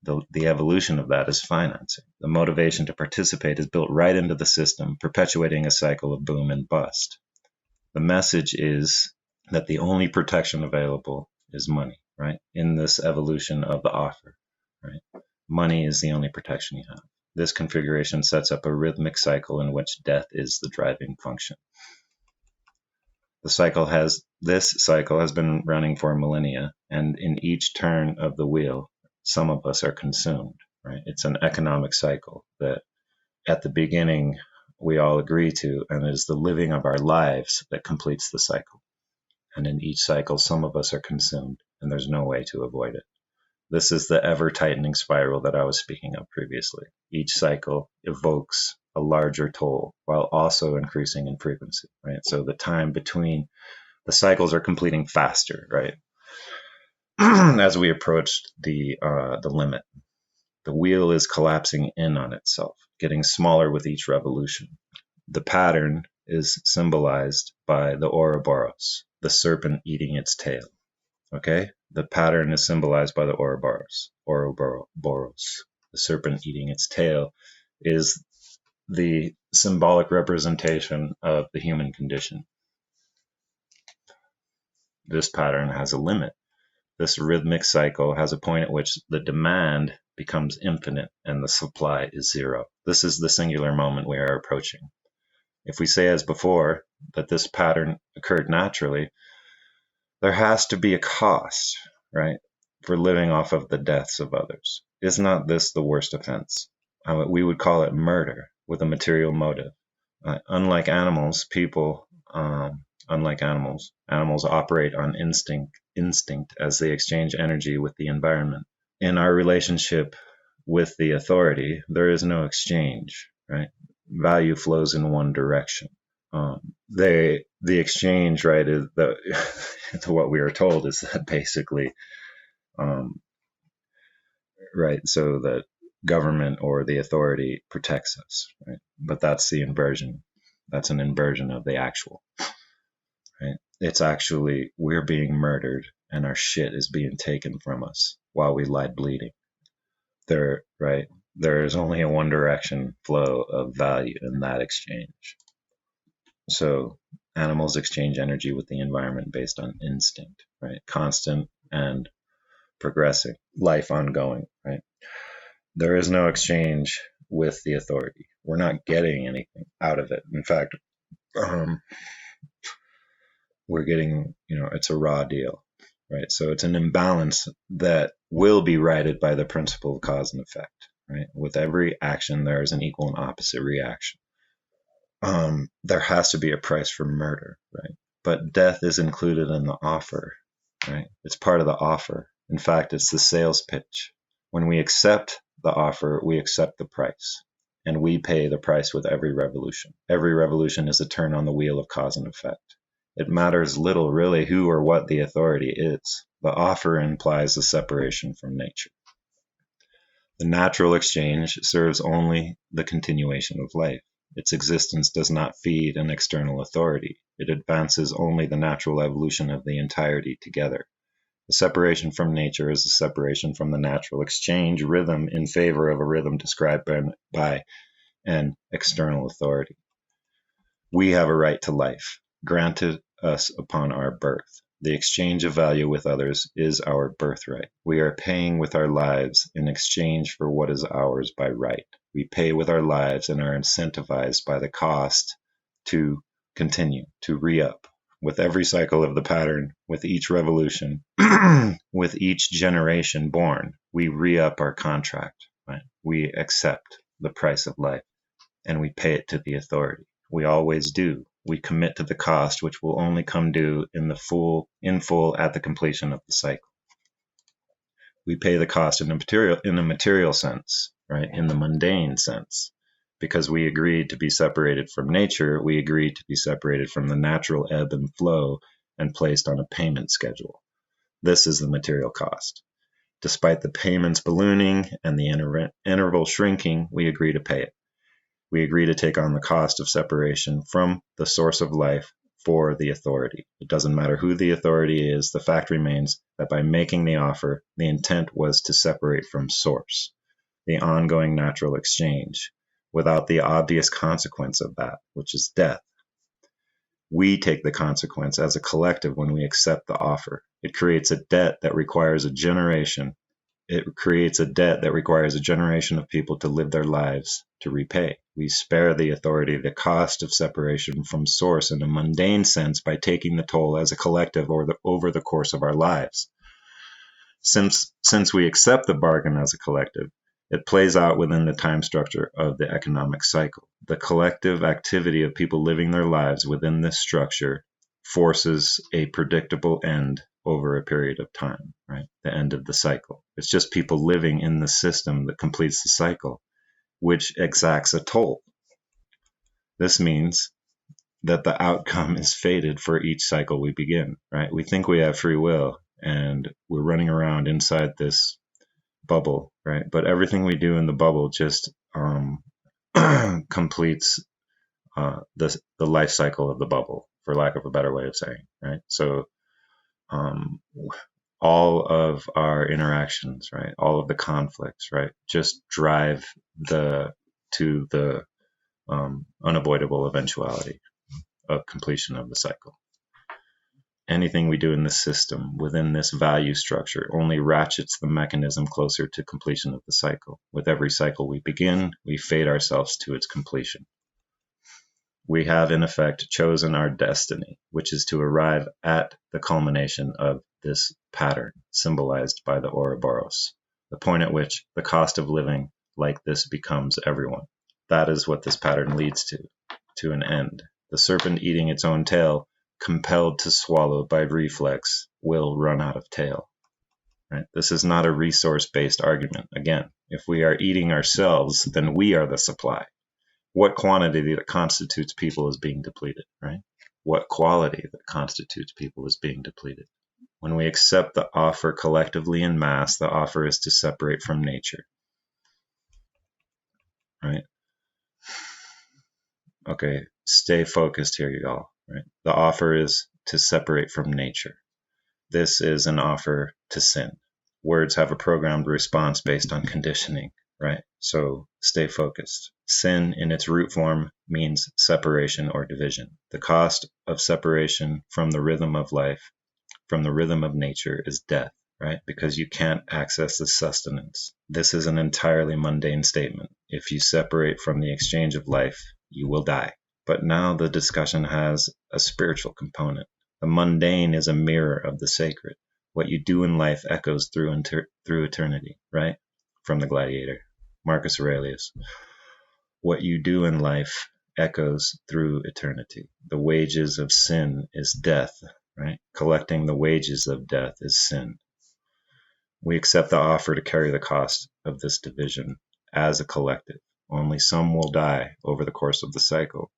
The evolution of that is financing. The motivation to participate is built right into the system, perpetuating a cycle of boom and bust. The message is that the only protection available is money, right? In this evolution of the offer, right? Money is the only protection you have. This configuration sets up a rhythmic cycle in which death is the driving function. This cycle has been running for millennia, and in each turn of the wheel, some of us are consumed, right? It's an economic cycle that at the beginning we all agree to, and it is the living of our lives that completes the cycle. And in each cycle, some of us are consumed, and there's no way to avoid it. This is the ever-tightening spiral that I was speaking of previously. Each cycle evokes a larger toll while also increasing in frequency, right? So the time between the cycles are completing faster, right? As we approach the limit, the wheel is collapsing in on itself, getting smaller with each revolution. The pattern is symbolized by the Ouroboros, the serpent eating its tail. Okay? The pattern is symbolized by the Ouroboros. The serpent eating its tail is the symbolic representation of the human condition. This pattern has a limit. This rhythmic cycle has a point at which the demand becomes infinite and the supply is zero. This is the singular moment we are approaching. If we say as before that this pattern occurred naturally, there has to be a cost, right, for living off of the deaths of others. Is not this the worst offense? We would call it murder with a material motive. Unlike animals, animals operate on instinct as they exchange energy with the environment. In our relationship with the authority, there is no exchange, right? Value flows in one direction. The exchange, right, is to what we are told is that basically, right, so that government or the authority protects us, right? But that's the inversion. That's an inversion of the actual, right? It's actually we're being murdered and our shit is being taken from us while we lie bleeding. Right? There is only a one direction flow of value in that exchange. So animals exchange energy with the environment based on instinct, right? Constant and progressing, life ongoing, right? There is no exchange with the authority. We're not getting anything out of it. In fact, we're getting, it's a raw deal. right? So it's an imbalance that will be righted by the principle of cause and effect, right? With every action, there is an equal and opposite reaction. There has to be a price for murder, right? But death is included in the offer, right? It's part of the offer. In fact, it's the sales pitch. When we accept the offer, we accept the price, and we pay the price with every revolution. Every revolution is a turn on the wheel of cause and effect. It matters little, really, who or what the authority is. The offer implies a separation from nature. The natural exchange serves only the continuation of life. Its existence does not feed an external authority. It advances only the natural evolution of the entirety together. The separation from nature is a separation from the natural exchange rhythm in favor of a rhythm described by an external authority. We have a right to life, granted us upon our birth. The exchange of value with others is our birthright. We are paying with our lives in exchange for what is ours by right. We pay with our lives and are incentivized by the cost to continue, to re-up. With every cycle of the pattern, with each revolution, with each generation born, we re-up our contract. Right? We accept the price of life and we pay it to the authority. We always do. We commit to the cost, which will only come due in full at the completion of the cycle. We pay the cost in a material sense, right? In the mundane sense, because we agreed to be separated from nature. We agreed to be separated from the natural ebb and flow and placed on a payment schedule. This is the material cost. Despite the payments ballooning and the interval shrinking, we agree to pay it. We agree to take on the cost of separation from the source of life for the authority. It doesn't matter who the authority is. The fact remains that by making the offer, the intent was to separate from source, the ongoing natural exchange, without the obvious consequence of that, which is death. We take the consequence as a collective when we accept the offer. It creates a debt that requires a generation. It creates a debt that requires a generation of people to live their lives to repay. We spare the authority the cost of separation from source in a mundane sense by taking the toll as a collective over the course of our lives. Since we accept the bargain as a collective, it plays out within the time structure of the economic cycle. The collective activity of people living their lives within this structure forces a predictable end over a period of time, right? The end of the cycle. It's just people living in the system that completes the cycle, which exacts a toll. This means that the outcome is fated for each cycle we begin, right? We think we have free will and we're running around inside this bubble, right? But everything we do in the bubble just completes the life cycle of the bubble, for lack of a better way of saying, right? So all of our interactions, right, all of the conflicts, right, just drive to the unavoidable eventuality of completion of the cycle. Anything we do in the system within this value structure only ratchets the mechanism closer to completion of the cycle. With every cycle we begin, we fate ourselves to its completion. We have, in effect, chosen our destiny, which is to arrive at the culmination of this pattern, symbolized by the Ouroboros, the point at which the cost of living like this becomes everyone. That is what this pattern leads to an end. The serpent eating its own tail, compelled to swallow by reflex, will run out of tail. Right? This is not a resource-based argument. Again, if we are eating ourselves, then we are the supply. What quantity that constitutes people is being depleted, right? What quality that constitutes people is being depleted. When we accept the offer collectively in mass, the offer is to separate from nature, right? Okay, stay focused here, y'all, right? The offer is to separate from nature. This is an offer to sin. Words have a programmed response based on conditioning, right? So stay focused. Sin in its root form means separation or division. The cost of separation from the rhythm of life, from the rhythm of nature, is death, right? Because you can't access the sustenance. This is an entirely mundane statement. If you separate from the exchange of life, you will die. But now the discussion has a spiritual component. The mundane is a mirror of the sacred. What you do in life echoes through eternity, right? From the Gladiator, Marcus Aurelius. What you do in life echoes through eternity. The wages of sin is death, right? Collecting the wages of death is sin. We accept the offer to carry the cost of this division as a collective. Only some will die over the course of the cycle,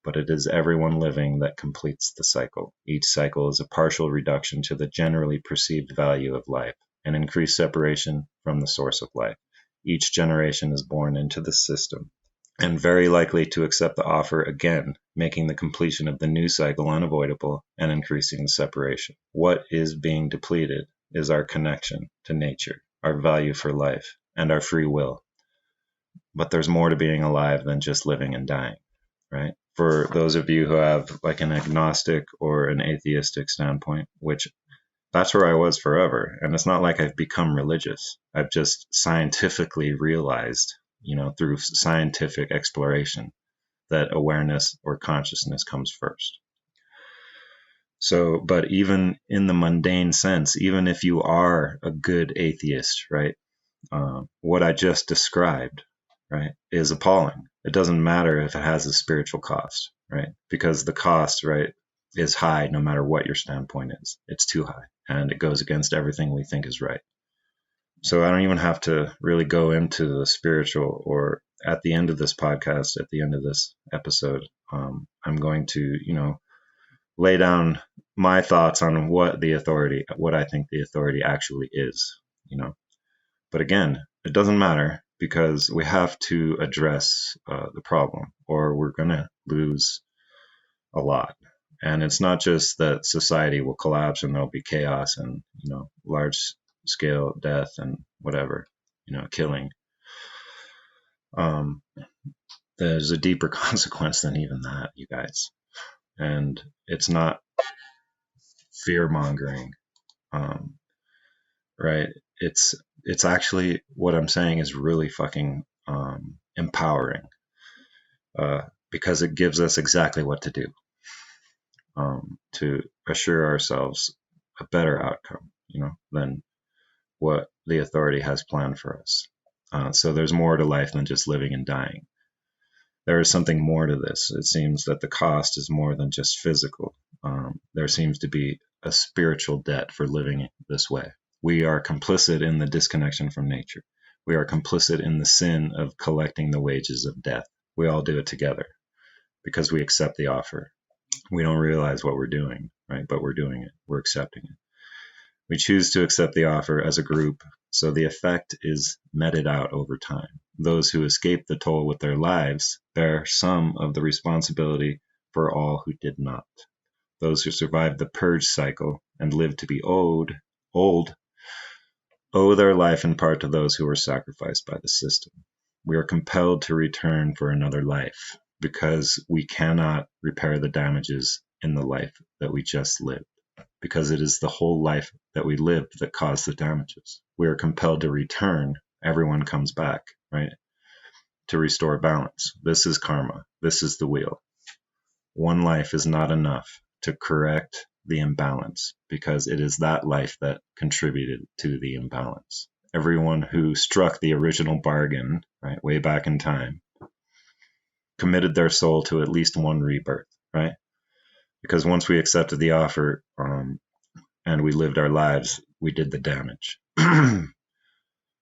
but it is everyone living that completes the cycle. Each cycle is a partial reduction to the generally perceived value of life, an increased separation from the source of life. Each generation is born into the system, and very likely to accept the offer again, making the completion of the new cycle unavoidable and increasing the separation. What is being depleted is our connection to nature, our value for life, and our free will. But there's more to being alive than just living and dying, right? For those of you who have like an agnostic or an atheistic standpoint, which that's where I was forever. And it's not like I've become religious. I've just scientifically realized, through scientific exploration, that awareness or consciousness comes first. So, but even in the mundane sense, even if you are a good atheist, right, what I just described, right, is appalling. It doesn't matter if it has a spiritual cost, right, because the cost, right, is high no matter what your standpoint is. It's too high, and it goes against everything we think is right. So I don't even have to really go into the spiritual, or at the end of this podcast, at the end of this episode, I'm going to, lay down my thoughts on what I think the authority actually is, But again, it doesn't matter, because we have to address the problem, or we're going to lose a lot. And it's not just that society will collapse and there'll be chaos and, large scale death and whatever, killing. There's a deeper consequence than even that, you guys. And it's not fear mongering, right? It's actually, what I'm saying is really fucking empowering, because it gives us exactly what to do, to assure ourselves a better outcome, than what the authority has planned for us. So there's more to life than just living and dying. There is something more to this. It seems that the cost is more than just physical. There seems to be a spiritual debt for living this way. We are complicit in the disconnection from nature. We are complicit in the sin of collecting the wages of death. We all do it together because we accept the offer. We don't realize what we're doing, right? But we're doing it. We're accepting it. We choose to accept the offer as a group, so the effect is meted out over time. Those who escape the toll with their lives bear some of the responsibility for all who did not. Those who survived the purge cycle and live to be old, owe their life in part to those who were sacrificed by the system. We are compelled to return for another life, because we cannot repair the damages in the life that we just lived, because it is the whole life that we lived that caused the damages. We are compelled to return. Everyone comes back, right, to restore balance. This is karma. This is the wheel. One life is not enough to correct the imbalance, because it is that life that contributed to the imbalance. Everyone who struck the original bargain, right, way back in time, committed their soul to at least one rebirth, right? Because once we accepted the offer, and we lived our lives, we did the damage. And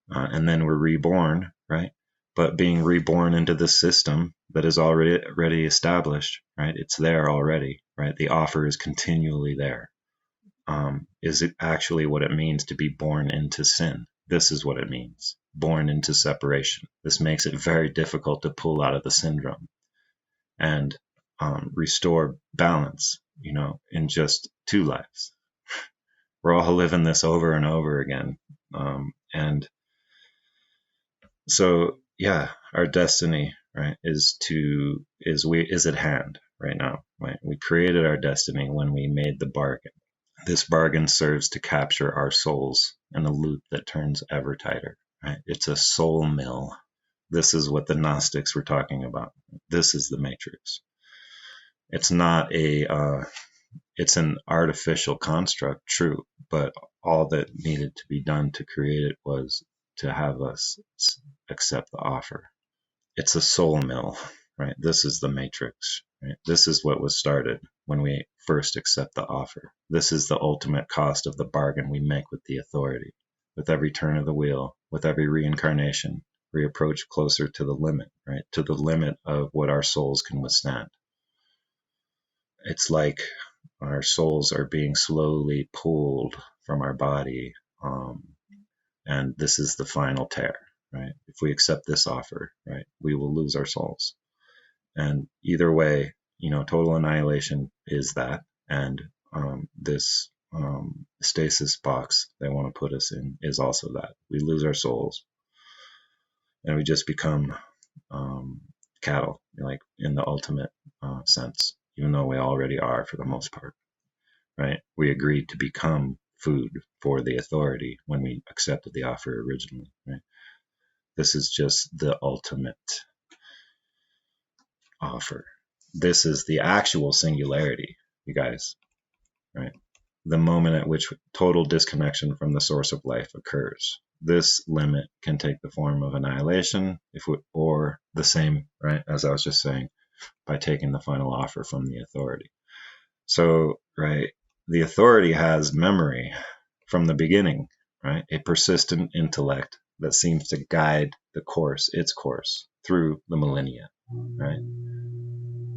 then we're reborn, right? But being reborn into the system that is already established, right? It's there already, right? The offer is continually there. Is it actually what it means to be born into sin? This is what it means. Born into separation. This makes it very difficult to pull out of the syndrome and restore balance, in just 2 lives. We're all living this over and over again. And so, yeah, our destiny, right, is at hand right now, right? We created our destiny when we made the bargain. This bargain serves to capture our souls in a loop that turns ever tighter, right? It's a soul mill. This is what the Gnostics were talking about. This is the matrix. It's not it's an artificial construct, true, but all that needed to be done to create it was to have us accept the offer. It's a soul mill, right? This is the matrix, right? This is what was started when we first accept the offer. This is the ultimate cost of the bargain we make with the authority. With every turn of the wheel, with every reincarnation, we approach closer to the limit, right? To the limit of what our souls can withstand. It's like our souls are being slowly pulled from our body, and this is the final tear, right? If we accept this offer, right, we will lose our souls. And either way, total annihilation is that, and this stasis box they want to put us in is also that. We lose our souls, and we just become cattle, like in the ultimate sense, even though we already are for the most part, right? We agreed to become food for the authority when we accepted the offer originally, right? This is just the ultimate offer. This is the actual singularity, you guys, right? The moment at which total disconnection from the source of life occurs. This limit can take the form of annihilation, or the same, right, as I was just saying, by taking the final offer from the authority. So, right, the authority has memory from the beginning, right? A persistent intellect that seems to guide its course through the millennia, right?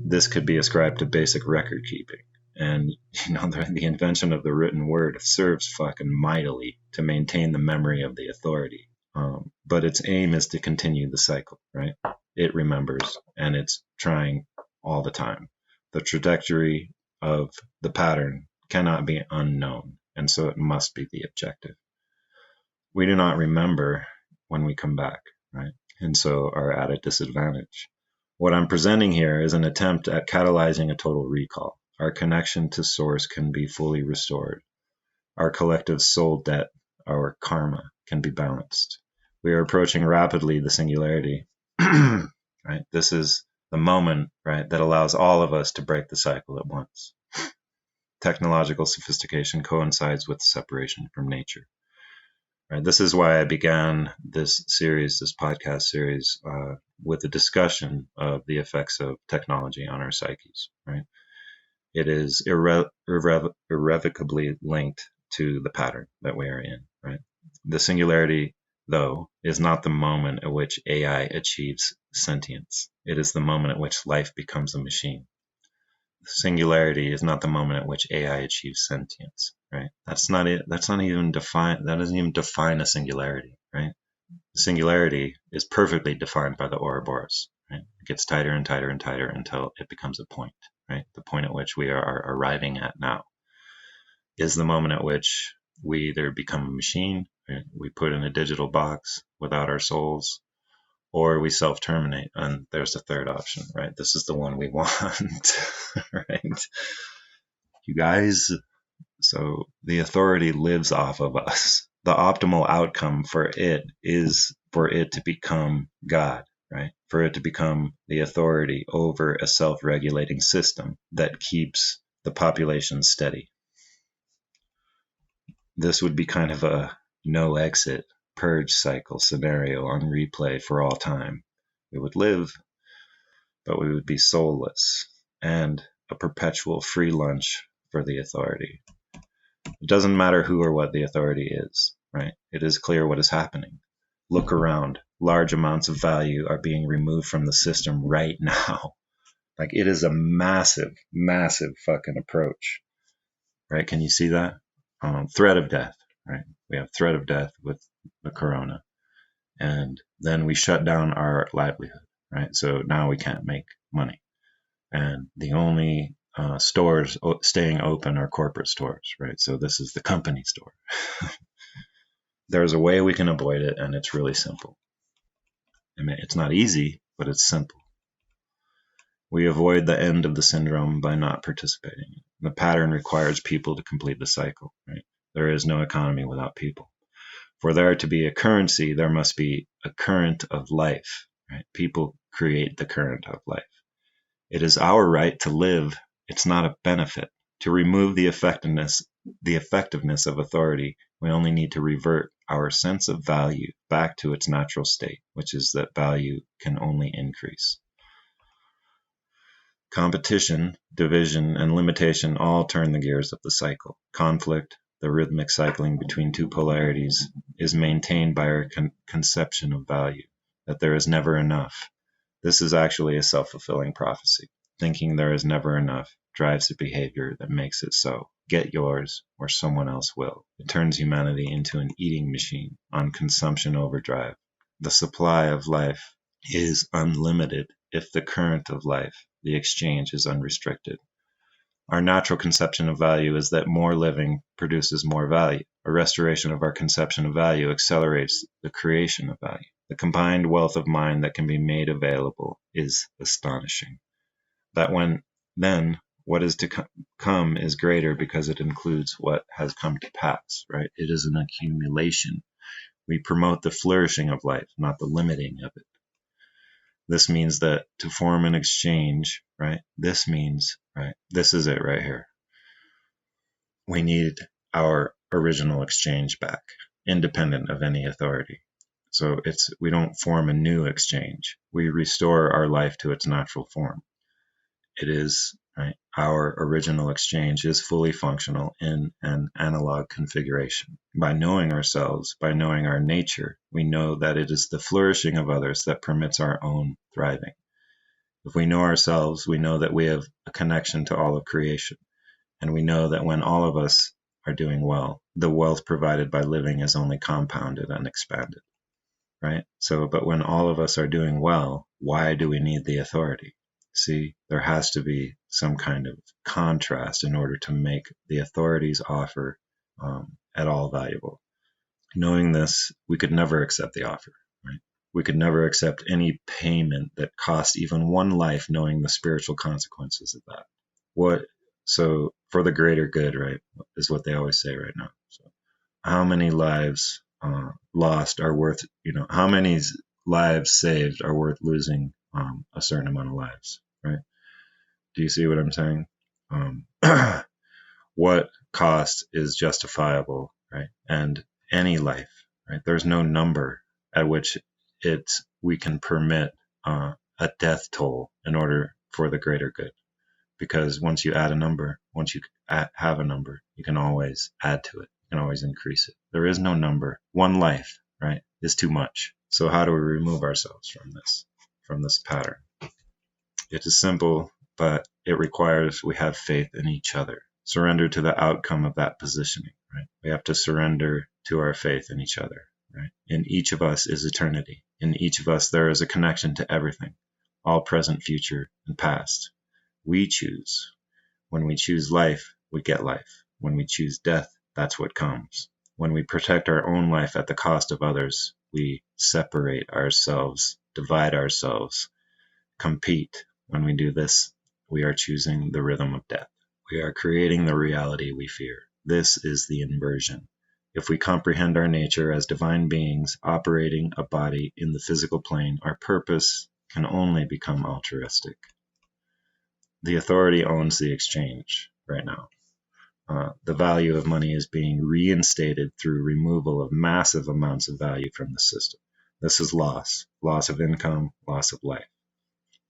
This could be ascribed to basic record keeping. And, the invention of the written word serves fucking mightily to maintain the memory of the authority. But its aim is to continue the cycle, right? It remembers, and it's trying all the time. The trajectory of the pattern cannot be unknown, and so it must be the objective. We do not remember when we come back, right? And so are at a disadvantage. What I'm presenting here is an attempt at catalyzing a total recall. Our connection to source can be fully restored. Our collective soul debt, our karma, can be balanced. We are approaching rapidly the singularity, right? This is the moment, right, that allows all of us to break the cycle at once. Technological sophistication coincides with separation from nature. Right? This is why I began this podcast series, with a discussion of the effects of technology on our psyches, right? It is irrevocably linked to the pattern that we are in, right? The singularity, though, is not the moment at which AI achieves sentience. It is the moment at which life becomes a machine. Singularity is not the moment at which AI achieves sentience, right? That's not it. That doesn't even define a singularity, right? Singularity is perfectly defined by the Ouroboros, right? It gets tighter and tighter and tighter until it becomes a point, right? The point at which we are arriving at now is the moment at which we either become a machine, right? We put in a digital box without our souls, or we self-terminate. And there's the third option, right? This is the one we want, right? You guys, so the authority lives off of us. The optimal outcome for it is for it to become God, right? For it to become the authority over a self-regulating system that keeps the population steady. This would be kind of a no exit purge cycle scenario on replay for all time. We would live, but we would be soulless, and a perpetual free lunch for the authority. It doesn't matter who or what the authority is, right? It is clear what is happening. Look around. Large amounts of value are being removed from the system right now. Like, it is a massive, massive fucking approach, right? Can you see that? Threat of death, right? We have threat of death with the corona. And then we shut down our livelihood, right? So now we can't make money. And the only stores staying open are corporate stores, right? So this is the company store. There's a way we can avoid it, and it's really simple. I mean, it's not easy, but it's simple. We avoid the end of the syndrome by not participating. The pattern requires people to complete the cycle, right? There is no economy without people. For there to be a currency, there must be a current of life, right? People create the current of life. It is our right to live. It's not a benefit. To remove the effectiveness of authority We only need to revert our sense of value back to its natural state, which is that value can only increase. Competition, division, and limitation all turn the gears of the cycle. Conflict, the rhythmic cycling between two polarities, is maintained by our conception of value, that there is never enough. This is actually a self-fulfilling prophecy. Thinking there is never enough drives a behavior that makes it so. Get yours, or someone else will. It turns humanity into an eating machine on consumption overdrive. The supply of life is unlimited if the current of life, the exchange, is unrestricted. Our natural conception of value is that more living produces more value. A restoration of our conception of value accelerates the creation of value. The combined wealth of mind that can be made available is astonishing. Then what is to come is greater because it includes what has come to pass, right? It is an accumulation. We promote the flourishing of life, not the limiting of it. This means that to form an exchange, right? This means, right? This is it right here. We need our original exchange back, independent of any authority. So we don't form a new exchange. We restore our life to its natural form. It is, right? Our original exchange is fully functional in an analog configuration. By knowing ourselves, by knowing our nature, we know that it is the flourishing of others that permits our own thriving. If we know ourselves, we know that we have a connection to all of creation. And we know that when all of us are doing well, the wealth provided by living is only compounded and expanded, right? But when all of us are doing well, why do we need the authority? See, there has to be some kind of contrast in order to make the authority's offer at all valuable. Knowing this, we could never accept the offer, right? We could never accept any payment that cost even one life, knowing the spiritual consequences of that. So for the greater good, right, is what they always say right now. So how many lives lost are worth, how many lives saved are worth losing a certain amount of lives, right? Do you see what I'm saying? What cost is justifiable, right? And any life, right? There's no number at which we can permit a death toll in order for the greater good. Because once you add a number, once you have a number, you can always add to it. You can always increase it. There is no number. One life, right, is too much. So how do we remove ourselves from this pattern? It is simple, but it requires we have faith in each other. Surrender to the outcome of that positioning, right? We have to surrender to our faith in each other, right? In each of us is eternity. In each of us there is a connection to everything, all present, future, and past. We choose. When we choose life, we get life. When we choose death, that's what comes. When we protect our own life at the cost of others, we separate ourselves, divide ourselves, compete. When we do this, we are choosing the rhythm of death. We are creating the reality we fear. This is the inversion. If we comprehend our nature as divine beings operating a body in the physical plane, our purpose can only become altruistic. The authority owns the exchange right now. The value of money is being reinstated through removal of massive amounts of value from the system. This is loss of income, loss of life.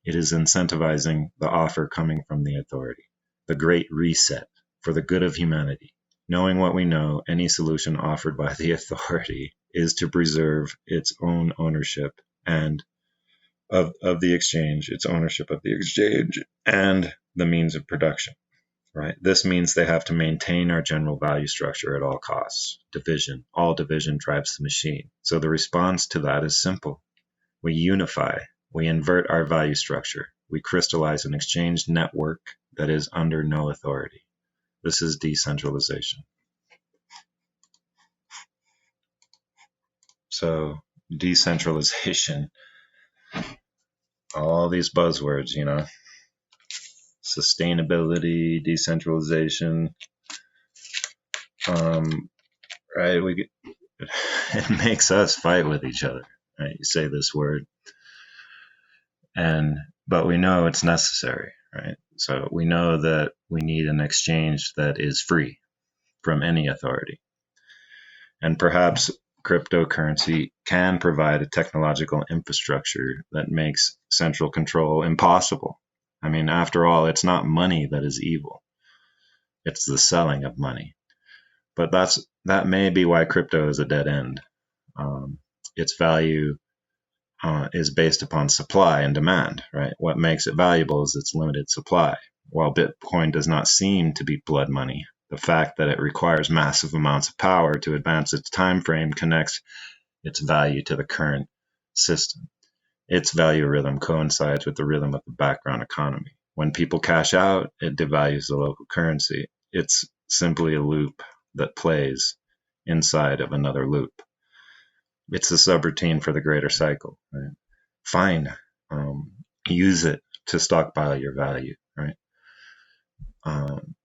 It is incentivizing the offer coming from the authority, the great reset for the good of humanity. Knowing what we know, any solution offered by the authority is to preserve its own ownership and of the exchange, its ownership of the exchange and the means of production, right? This means they have to maintain our general value structure at all costs. All division drives the machine. So the response to that is simple. We unify, we invert our value structure, we crystallize an exchange network that is under no authority. This is decentralization. So decentralization, all these buzzwords, sustainability, decentralization, right? It makes us fight with each other, right? You say this word, but we know it's necessary, right? So we know that we need an exchange that is free from any authority. And perhaps cryptocurrency can provide a technological infrastructure that makes central control impossible. I mean, after all, it's not money that is evil. It's the selling of money. But that may be why crypto is a dead end. Its value is based upon supply and demand, right? What makes it valuable is its limited supply. While Bitcoin does not seem to be blood money, the fact that it requires massive amounts of power to advance its time frame connects its value to the current system. Its value rhythm coincides with the rhythm of the background economy. When people cash out, it devalues the local currency. It's simply a loop that plays inside of another loop. It's a subroutine for the greater cycle. Right? Fine, use it to stockpile your value. Right?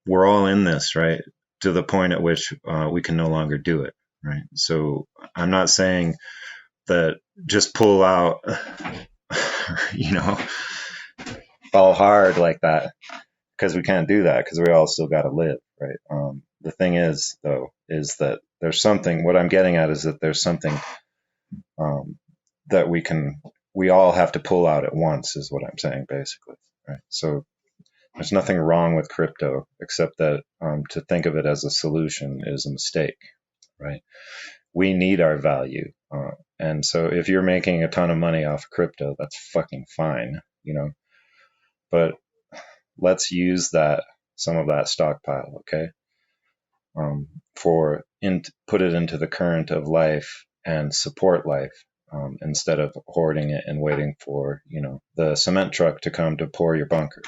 We're all in this, right? To the point at which we can no longer do it. Right? So I'm not saying that just pull out, fall hard like that, because we can't do that, because we all still got to live, right? The thing is, though, is that there's something. What I'm getting at is that there's something that we all have to pull out at once, is what I'm saying, basically, right? So there's nothing wrong with crypto, except that to think of it as a solution is a mistake, right? We need our value. And so if you're making a ton of money off of crypto, that's fucking fine, but let's use some of that stockpile, okay? Put it into the current of life and support life, instead of hoarding it and waiting for, the cement truck to come to pour your bunker,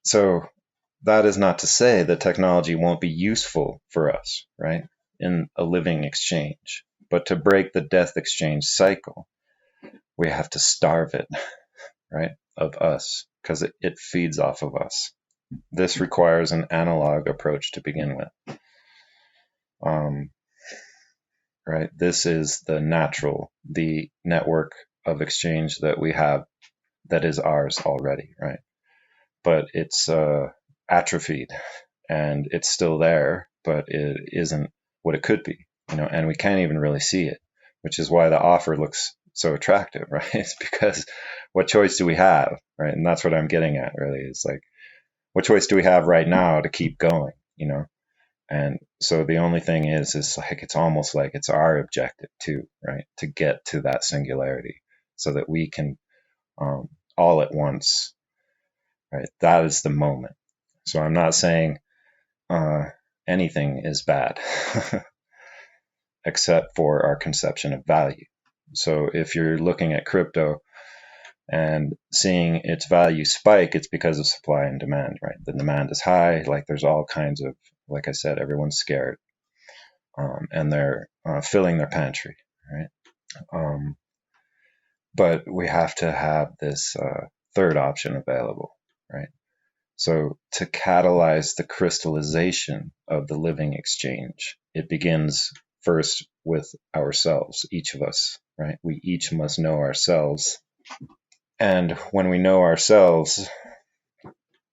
so that is not to say that technology won't be useful for us, right, in a living exchange. But to break the death exchange cycle, we have to starve it, right, of us, because it feeds off of us. This requires an analog approach to begin with. Right, this is the network of exchange that we have, that is ours already, right? But it's atrophied, and it's still there, but it isn't what it could be, and we can't even really see it, which is why the offer looks so attractive, right? It's because what choice do we have, right? And that's what I'm getting at, really, is like, what choice do we have right now to keep going, And so the only thing is like, it's almost like it's our objective too, right? To get to that singularity so that we can, all at once, right? That is the moment. So I'm not saying anything is bad except for our conception of value. So if you're looking at crypto and seeing its value spike, it's because of supply and demand, right? The demand is high. Like, there's all kinds of, like I said, everyone's scared, and they're filling their pantry, right? But we have to have this third option available, right? So to catalyze the crystallization of the living exchange, it begins first with ourselves, each of us, right? We each must know ourselves. And when we know ourselves,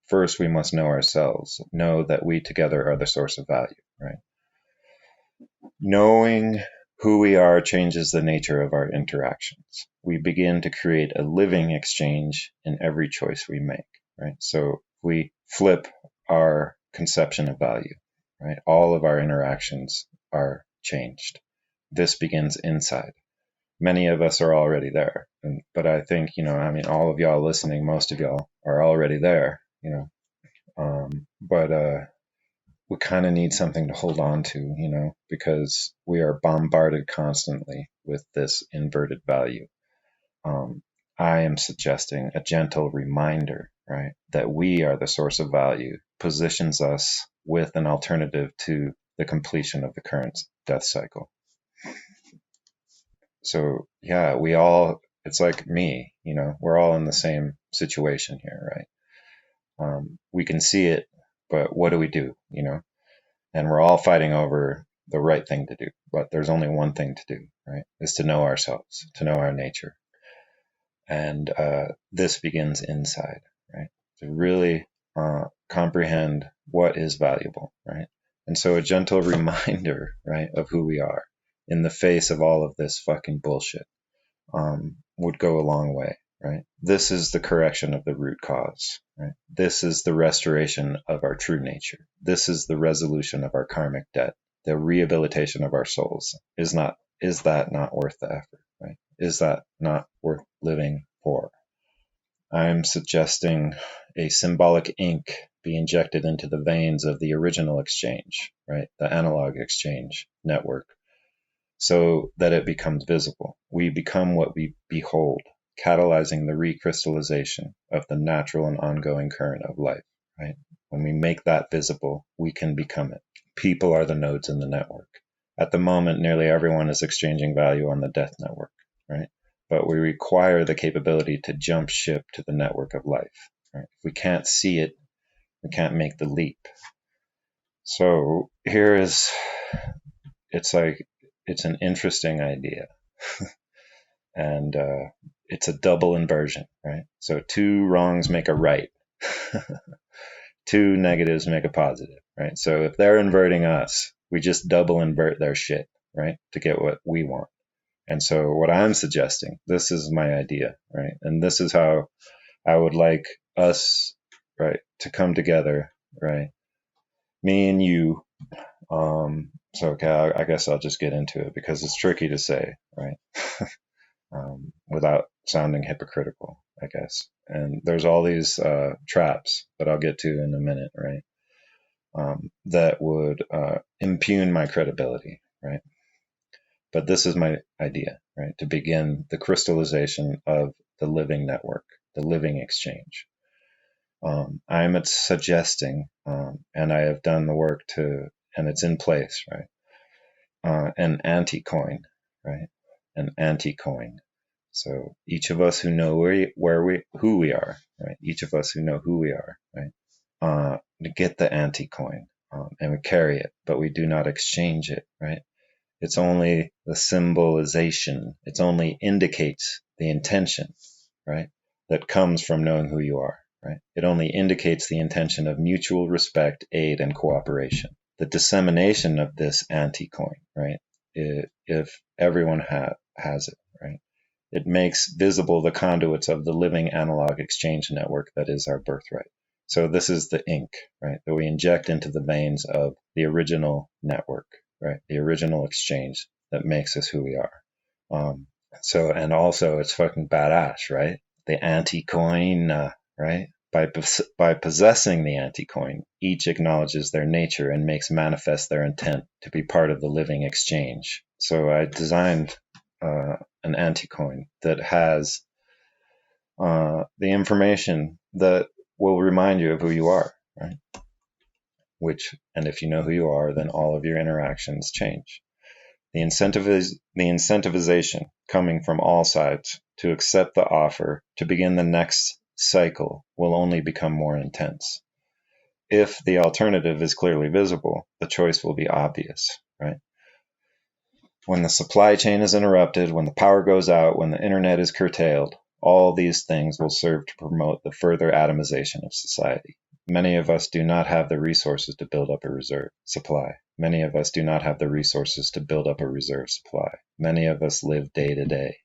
first we must know ourselves, know that we together are the source of value, right? Knowing who we are changes the nature of our interactions. We begin to create a living exchange in every choice we make, right? So we flip our conception of value, right? All of our interactions are changed. This begins inside. Many of us are already there, but I think, all of y'all listening, most of y'all are already there, but we kind of need something to hold on to, because we are bombarded constantly with this inverted value. I am suggesting a gentle reminder, right, that we are the source of value, positions us with an alternative to the completion of the current death cycle. So yeah, it's like me, we're all in the same situation here, right? We can see it, but what do we do, And we're all fighting over the right thing to do, but there's only one thing to do, right? Is to know ourselves, to know our nature. And this begins inside, right? To really comprehend what is valuable, right? And so a gentle reminder, right, of who we are in the face of all of this fucking bullshit would go a long way, right? This is the correction of the root cause, right? This is the restoration of our true nature. This is the resolution of our karmic debt, the rehabilitation of our souls. Is that not worth the effort, right? Is that not worth living for? I'm suggesting a symbolic ink be injected into the veins of the original exchange, right? The analog exchange network, so that it becomes visible. We become what we behold, catalyzing the recrystallization of the natural and ongoing current of life, right? When we make that visible, we can become it. People are the nodes in the network. At the moment, nearly everyone is exchanging value on the death network, right? But we require the capability to jump ship to the network of life, right? If we can't see it, we can't make the leap. So it's an interesting idea. And it's a double inversion, right? So 2 wrongs make a right. 2 negatives make a positive, right? So if they're inverting us, we just double invert their shit, right? To get what we want. And so what I'm suggesting, this is my idea, right? And this is how I would like us, right, to come together, right? Me and you. So, okay, I guess I'll just get into it because it's tricky to say, right? Without sounding hypocritical, I guess. And there's all these traps that I'll get to in a minute, right? That would impugn my credibility, right? But this is my idea, right? To begin the crystallization of the living network, the living exchange. I'm suggesting, and I have done the work and it's in place, right? An anti-coin, right? An anti-coin. So each of us who know who we are, right? Each of us who know who we are, right? To get the anti-coin, and we carry it, but we do not exchange it, right? It's only the symbolization. It only indicates the intention, right? That comes from knowing who you are, right? It only indicates the intention of mutual respect, aid, and cooperation. The dissemination of this anti-coin, right? If everyone has it, right? It makes visible the conduits of the living analog exchange network that is our birthright. So this is the ink, right, that we inject into the veins of the original network, right, the original exchange that makes us who we are. And also it's fucking badass, right? The anti-coin, right? By possessing the anti-coin, each acknowledges their nature and makes manifest their intent to be part of the living exchange. So I designed an anti-coin that has the information that will remind you of who you are, right? And if you know who you are, then all of your interactions change. The incentivization coming from all sides to accept the offer to begin the next cycle will only become more intense. If the alternative is clearly visible, the choice will be obvious, right? When the supply chain is interrupted, when the power goes out, when the internet is curtailed, all these things will serve to promote the further atomization of society. Many of us do not have the resources to build up a reserve supply. Many of us do not have the resources to build up a reserve supply. Many of us live day to day.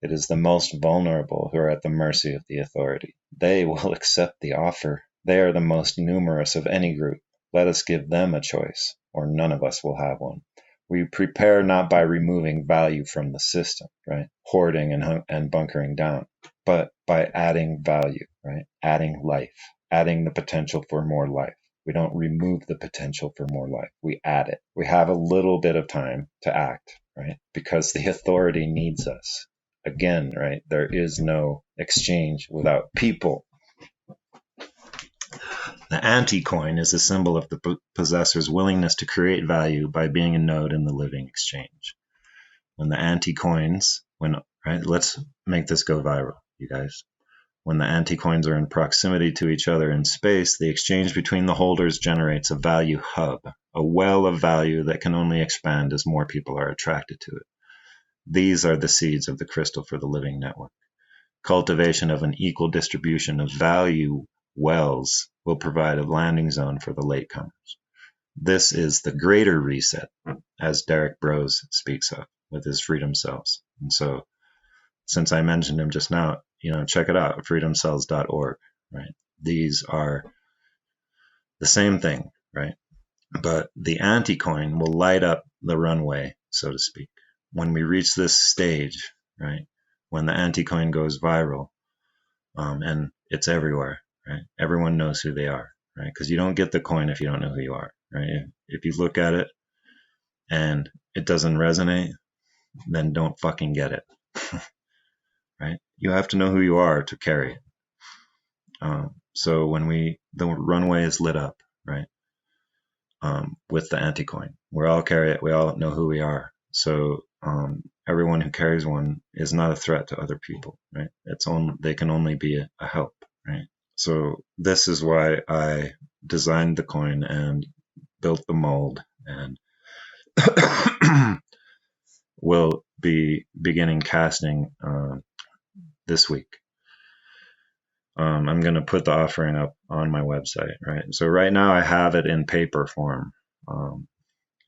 It is the most vulnerable who are at the mercy of the authority. They will accept the offer. They are the most numerous of any group. Let us give them a choice, or none of us will have one. We prepare not by removing value from the system, right? Hoarding and bunkering down, but by adding value, right? Adding life, adding the potential for more life. We don't remove the potential for more life. We add it. We have a little bit of time to act, right? Because the authority needs us. Again, right? There is no exchange without people. The anti-coin is a symbol of the possessor's willingness to create value by being a node in the living exchange. When the anti-coins, let's make this go viral, you guys. When the anti-coins are in proximity to each other in space, the exchange between the holders generates a value hub, a well of value that can only expand as more people are attracted to it. These are the seeds of the crystal for the living network. Cultivation of an equal distribution of value wells will provide a landing zone for the latecomers. This is the greater reset, as Derek Bros speaks of with his freedom cells. And so, since I mentioned him just now, check it out, freedomcells.org, right? These are the same thing, right? But the anti-coin will light up the runway, so to speak. When we reach this stage, right? When the anti-coin goes viral, and it's everywhere, right? Everyone knows who they are, right? Because you don't get the coin if you don't know who you are, right? If you look at it and it doesn't resonate, then don't fucking get it, right? You have to know who you are to carry it. So when the runway is lit up, right? With the anti-coin, we all carry it. We all know who we are. So everyone who carries one is not a threat to other people, right? They can only be a help, right? So this is why I designed the coin and built the mold, and will be beginning casting this week. I'm going to put the offering up on my website, right? So right now I have it in paper form,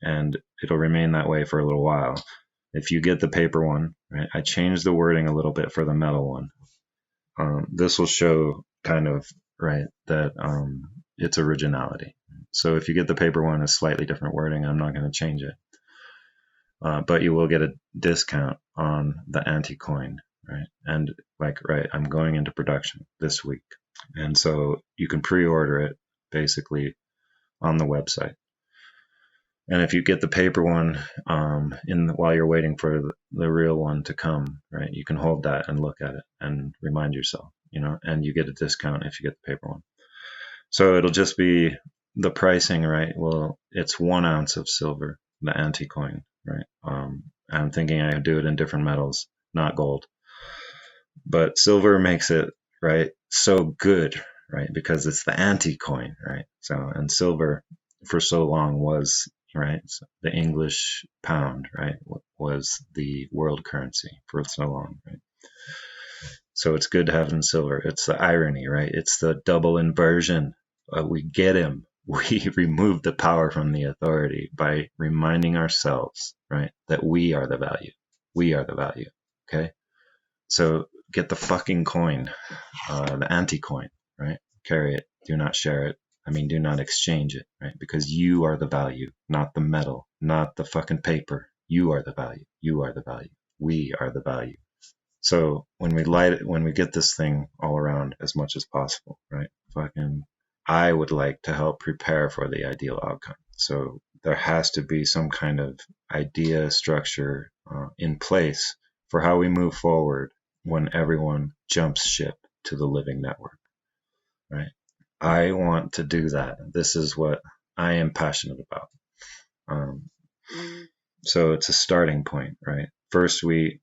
and it'll remain that way for a little while. If you get the paper one, right, I changed the wording a little bit for the metal one. This will show kind of, right, that its originality. So if you get the paper one, it's slightly different wording. I'm not going to change it. But you will get a discount on the anti-coin, right? And I'm going into production this week. And so you can pre-order it basically on the website. And if you get the paper one while you're waiting for the real one to come, right, you can hold that and look at it and remind yourself, and you get a discount if you get the paper one. So it'll just be the pricing, right? Well, it's 1 ounce of silver, the anti-coin, right? I'm thinking I do it in different metals, not gold. But silver makes it, right, so good, right? Because it's the anti-coin, right? So, and silver for so long was, right, the English pound, right, was the world currency for so long, right? So it's good to have it in silver. It's the irony, right? It's the double inversion. We get him. We remove the power from the authority by reminding ourselves, right, that we are the value. We are the value. Okay. So get the fucking coin, the anti-coin, right? Carry it. Do not share it. Do not exchange it, right? Because you are the value, not the metal, not the fucking paper. You are the value. You are the value. We are the value. So when we get this thing all around as much as possible, right? I would like to help prepare for the ideal outcome. So there has to be some kind of idea structure in place for how we move forward when everyone jumps ship to the living network, right? I want to do that. This is what I am passionate about. So it's a starting point, right? First, we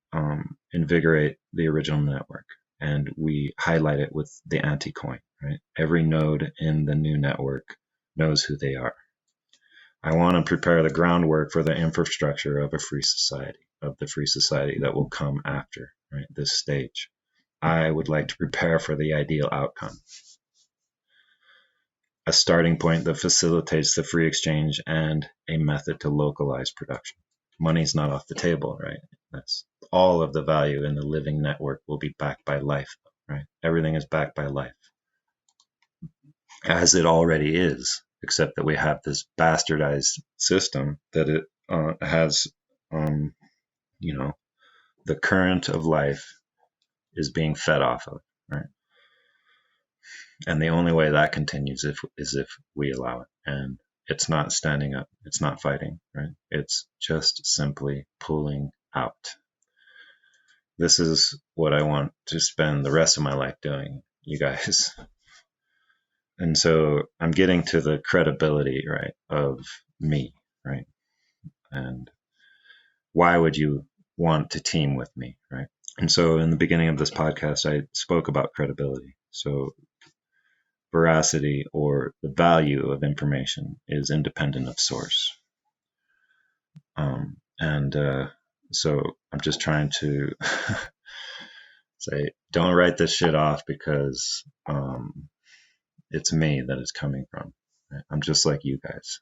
invigorate the original network and we highlight it with the anti-coin, right? Every node in the new network knows who they are. I want to prepare the groundwork for the infrastructure of a free society, of the free society that will come after, right, this stage. I would like to prepare for the ideal outcome. A starting point that facilitates the free exchange and a method to localize production. Money's not off the table, right? That's all of the value in the living network will be backed by life, right? Everything is backed by life, as it already is, except that we have this bastardized system that it has, the current of life is being fed off of, right? And the only way that continues is if we allow it. And it's not standing up. It's not fighting, right? It's just simply pulling out. This is what I want to spend the rest of my life doing, you guys. And so I'm getting to the credibility, right, of me, right? And why would you want to team with me, right? And so in the beginning of this podcast, I spoke about credibility. So veracity or the value of information is independent of source. So I'm just trying to say, don't write this shit off because it's me that it's coming from. Right? I'm just like you guys.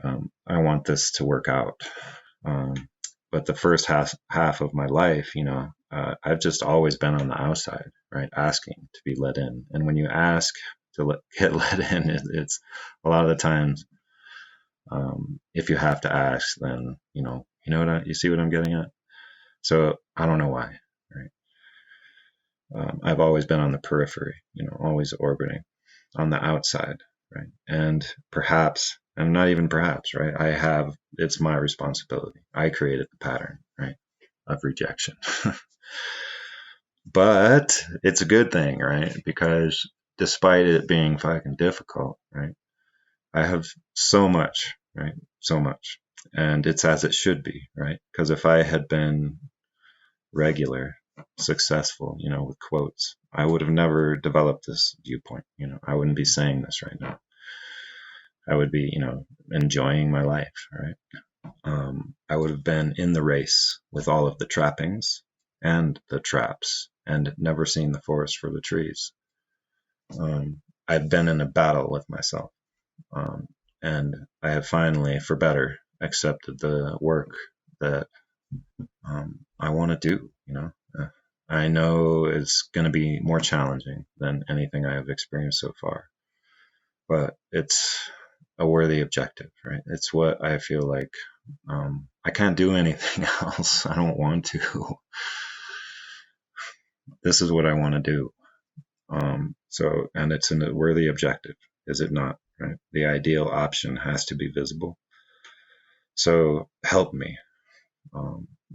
I want this to work out. But the first half of my life, I've just always been on the outside, right? Asking to be let in. And when you ask to get let in, it's a lot of the times, if you have to ask, then, you see what I'm getting at? So I don't know why, right? I've always been on the periphery, always orbiting on the outside, right? And perhaps, and not even perhaps, right? It's my responsibility. I created the pattern, right, of rejection. But it's a good thing, right? Because despite it being fucking difficult, right, I have so much, right? So much. And it's as it should be, right? Because if I had been regular, successful, with quotes, I would have never developed this viewpoint. I wouldn't be saying this right now. I would be, enjoying my life, right? I would have been in the race with all of the trappings and the traps and never seen the forest for the trees. I've been in a battle with myself. And I have finally, for better, accepted the work that I want to do, I know it's going to be more challenging than anything I have experienced so far, but it's a worthy objective, right? It's what I feel like. I can't do anything else. I don't want to. This is what I want to do. And it's a worthy objective, is it not? Right? The ideal option has to be visible. So help me.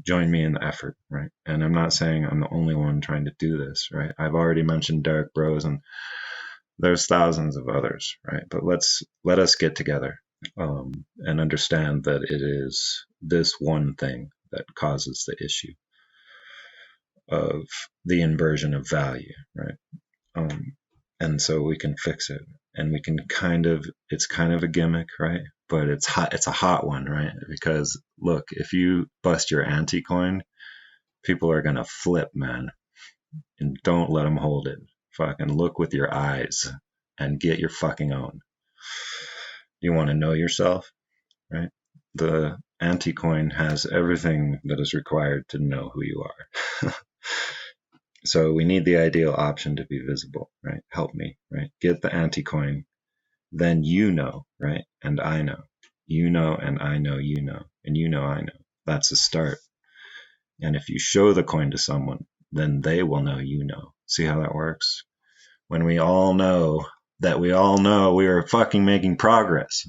Join me in the effort, right? And I'm not saying I'm the only one trying to do this, right? I've already mentioned Derek Bros, and there's thousands of others, right? But let us get together and understand that it is this one thing that causes the issue of the inversion of value, right? And so we can fix it, and we can it's kind of a gimmick, right? But it's a hot one, right? Because look, if you bust your anti-coin, people are going to flip, man. And don't let them hold it. Fucking look with your eyes and get your fucking own. You want to know yourself, right? The anti-coin has everything that is required to know who you are. So we need the ideal option to be visible, right? Help me, right? Get the anti-coin. Then right? And I know. And I know and I know. That's a start. And if you show the coin to someone, then they will know you know. See how that works? When we all know that we all know we are fucking making progress.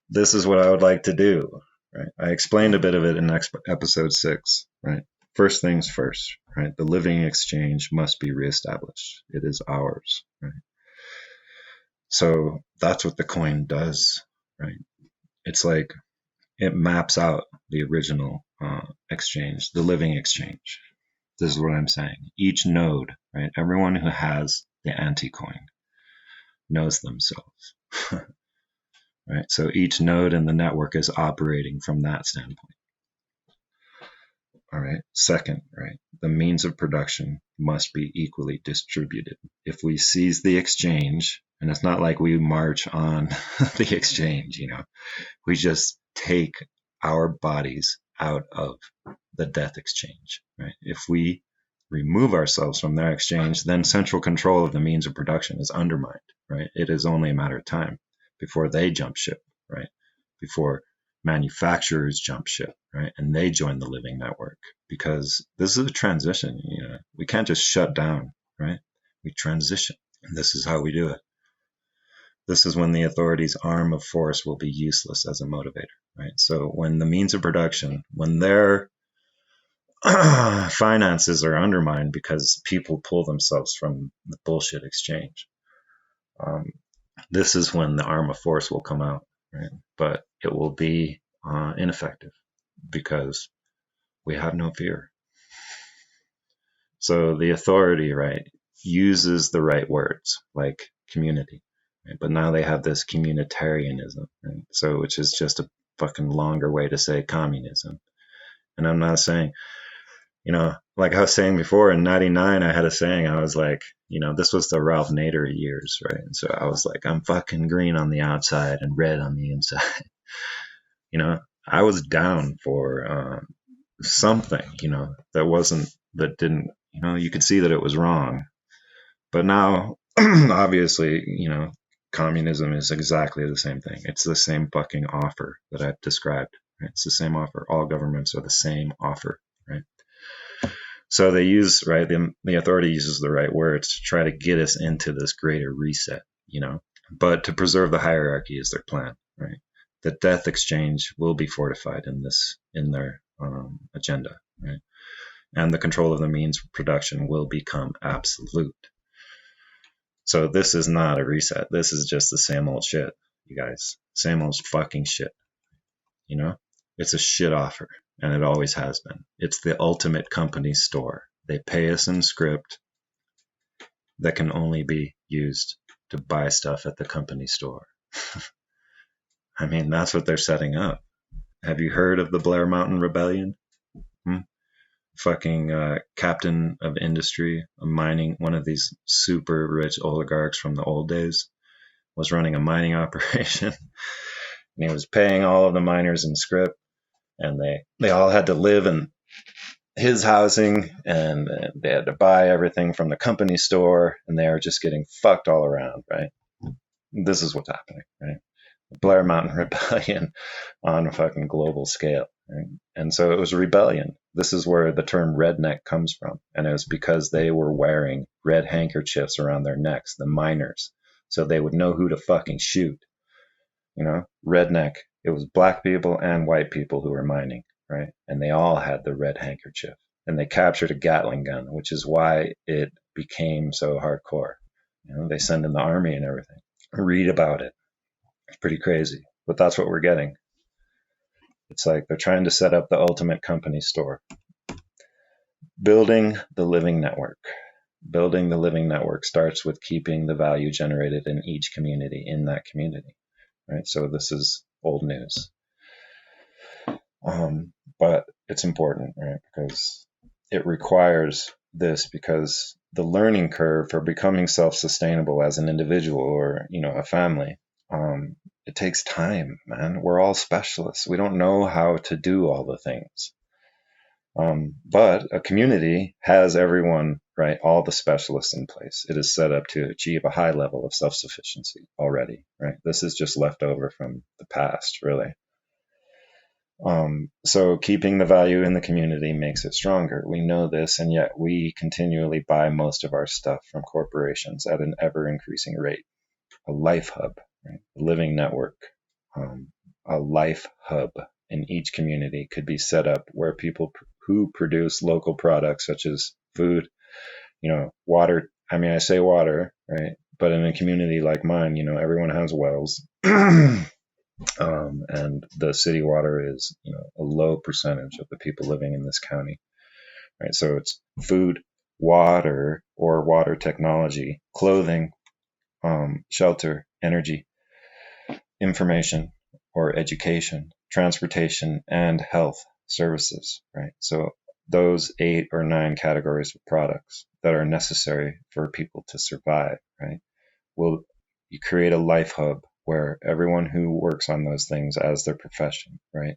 This is what I would like to do, right? I explained a bit of it in episode 6, right? First things first, right? The living exchange must be reestablished. It is ours, right? So that's what the coin does, right? It's like it maps out the original exchange, the living exchange. This is what I'm saying. Each node, right? Everyone who has the anti-coin knows themselves, right? So each node in the network is operating from that standpoint. All right. Second, right? The means of production must be equally distributed. If we seize the exchange, and it's not like we march on the exchange, we just take our bodies out of the death exchange, right? If we remove ourselves from their exchange, then central control of the means of production is undermined, right? It is only a matter of time before they jump ship, right? Before manufacturers jump ship, right? And they join the living network, because this is a transition. We can't just shut down, right? We transition. And this is how we do it. This is when the authorities' arm of force will be useless as a motivator, right? So when the means of production, when their finances are undermined because people pull themselves from the bullshit exchange, this is when the arm of force will come out, right? But it will be ineffective because we have no fear. So the authority, right, uses the right words like community, right? But now they have this communitarianism, right? So which is just a fucking longer way to say communism. And I'm not saying, like I was saying before, in 99, I had a saying. I was like, this was the Ralph Nader years, right? And so I was like, I'm fucking green on the outside and red on the inside. You know, I was down for something, that didn't, you could see that it was wrong. But now, obviously, communism is exactly the same thing. It's the same fucking offer that I've described. Right? It's the same offer. All governments are the same offer, right? So they use, right, the authority uses the right words to try to get us into this greater reset, but to preserve the hierarchy is their plan, right? The death exchange will be fortified in their agenda, right? And the control of the means of production will become absolute. So this is not a reset. This is just the same old shit, you guys. Same old fucking shit. It's a shit offer, and it always has been. It's the ultimate company store. They pay us in script that can only be used to buy stuff at the company store. I mean, that's what they're setting up. Have you heard of the Blair Mountain Rebellion? Fucking captain of industry, a mining, one of these super rich oligarchs from the old days, was running a mining operation. And he was paying all of the miners in script, and they all had to live in his housing, and they had to buy everything from the company store, and they are just getting fucked all around, right? This is what's happening, right? Blair Mountain Rebellion on a fucking global scale. Right? And so it was a rebellion. This is where the term redneck comes from. And it was because they were wearing red handkerchiefs around their necks, the miners, so they would know who to fucking shoot. Redneck, it was black people and white people who were mining, right? And they all had the red handkerchief. And they captured a Gatling gun, which is why it became so hardcore. They send in the army and everything. Read about it. It's pretty crazy, but that's what we're getting. It's like they're trying to set up the ultimate company store. Building the living network. Building the living network starts with keeping the value generated in each community in that community, right? So this is old news. But it's important, right? Because it requires this, because the learning curve for becoming self-sustainable as an individual or, a family, it takes time, man. We're all specialists. We don't know how to do all the things. But a community has everyone, right? All the specialists in place. It is set up to achieve a high level of self-sufficiency already, right? This is just left over from the past, really. So keeping the value in the community makes it stronger. We know this, and yet we continually buy most of our stuff from corporations at an ever-increasing rate. A life hub, right? A living network, a life hub in each community could be set up where people who produce local products such as food, water. I mean, I say water, right? But in a community like mine, everyone has wells. And the city water is, a low percentage of the people living in this county, right? So it's food, water, or water technology, clothing, shelter, energy, information or education, transportation, and health services, right? So those 8 or 9 categories of products that are necessary for people to survive, right? You create a life hub where everyone who works on those things as their profession, right,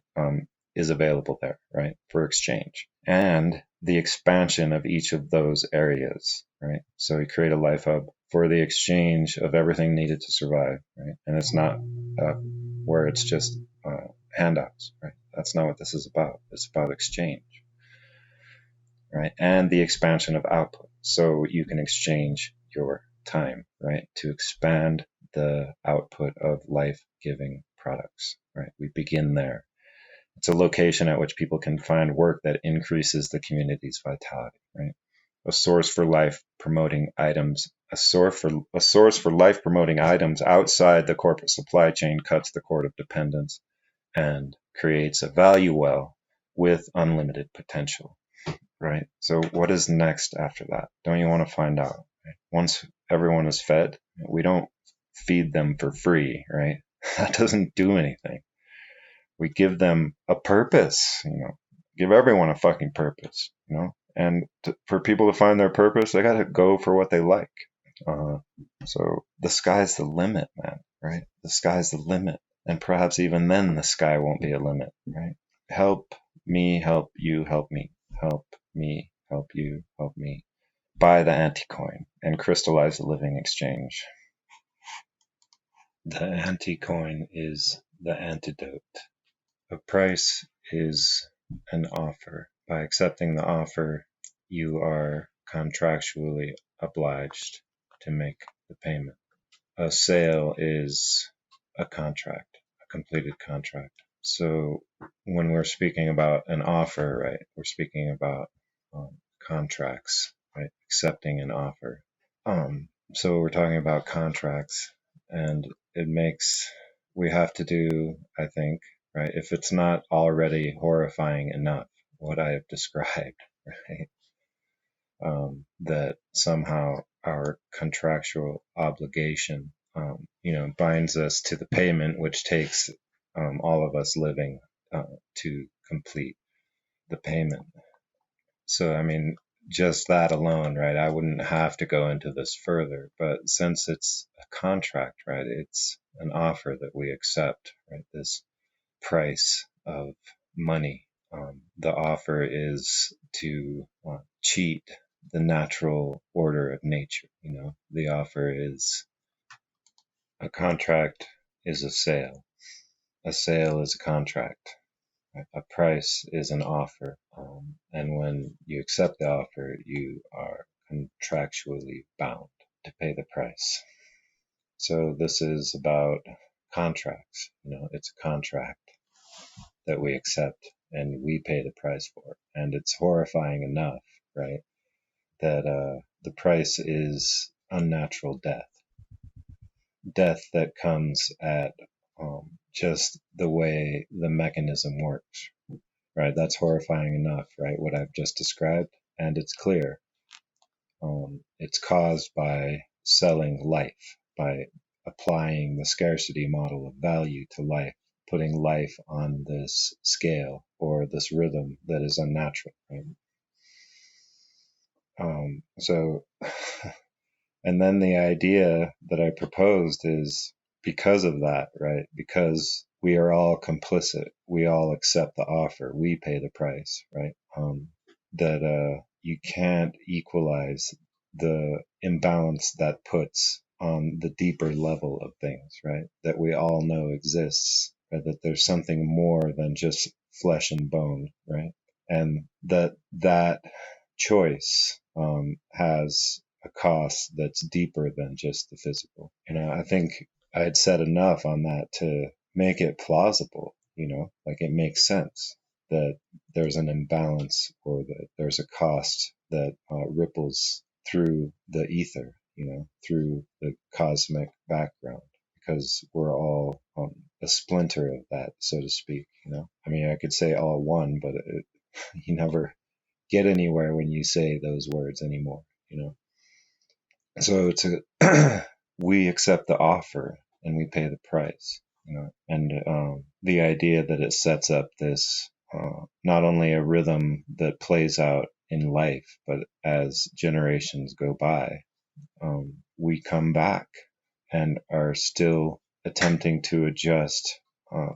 is available there, right, for exchange. And the expansion of each of those areas, right? So you create a life hub for the exchange of everything needed to survive, right? And it's not where it's just handouts, right? That's not what this is about. It's about exchange, right? And the expansion of output. So you can exchange your time, right, to expand the output of life-giving products, right? We begin there. It's a location at which people can find work that increases the community's vitality, right? A source for life promoting items, a source for life promoting items outside the corporate supply chain cuts the cord of dependence and creates a value well with unlimited potential, right? So what is next after that? Don't you want to find out? Right? Once everyone is fed, we don't feed them for free, right? That doesn't do anything. We give them a purpose, give everyone a fucking purpose, and for people to find their purpose, they got to go for what they like. So the sky's the limit, man, right? The sky's the limit. And perhaps even then the sky won't be a limit, right? Help me, help you, help me. Help me, help you, help me. Buy the anti-coin and crystallize the living exchange. The anti-coin is the antidote. A price is an offer. By accepting the offer, you are contractually obliged to make the payment. A sale is a contract, a completed contract. So when we're speaking about an offer, right, we're speaking about contracts, right, accepting an offer. So we're talking about contracts, and we have to do, I think, right, if it's not already horrifying enough, what I have described, right, that somehow our contractual obligation, binds us to the payment, which takes all of us living to complete the payment. So, I mean, just that alone, right? I wouldn't have to go into this further, but since it's a contract, right? It's an offer that we accept, right? This price of money. The offer is to cheat the natural order of nature. The offer is a contract is a sale. A sale is a contract. A price is an offer. And when you accept the offer, you are contractually bound to pay the price. So this is about contracts. It's a contract that we accept and we pay the price for. And it's horrifying enough, right, that the price is unnatural death. Death that comes at just the way the mechanism works, right? That's horrifying enough, right? What I've just described. And it's clear. It's caused by selling life, by applying the scarcity model of value to life, putting life on this scale or this rhythm that is unnatural, right? So, and then the idea that I proposed is because of that, right? Because we are all complicit, we all accept the offer, we pay the price, right? That you can't equalize the imbalance that puts on the deeper level of things, right? That we all know exists, right? That there's something more than just flesh and bone, right? And that choice has a cost that's deeper than just the physical. I think I had said enough on that to make it plausible, like it makes sense that there's an imbalance or that there's a cost that ripples through the ether, through the cosmic background, because we're all a splinter of that, so to speak. I mean, I could say all one, but you never get anywhere when you say those words anymore. So it's we accept the offer and we pay the price. And the idea that it sets up this not only a rhythm that plays out in life, but as generations go by, we come back and are still attempting to adjust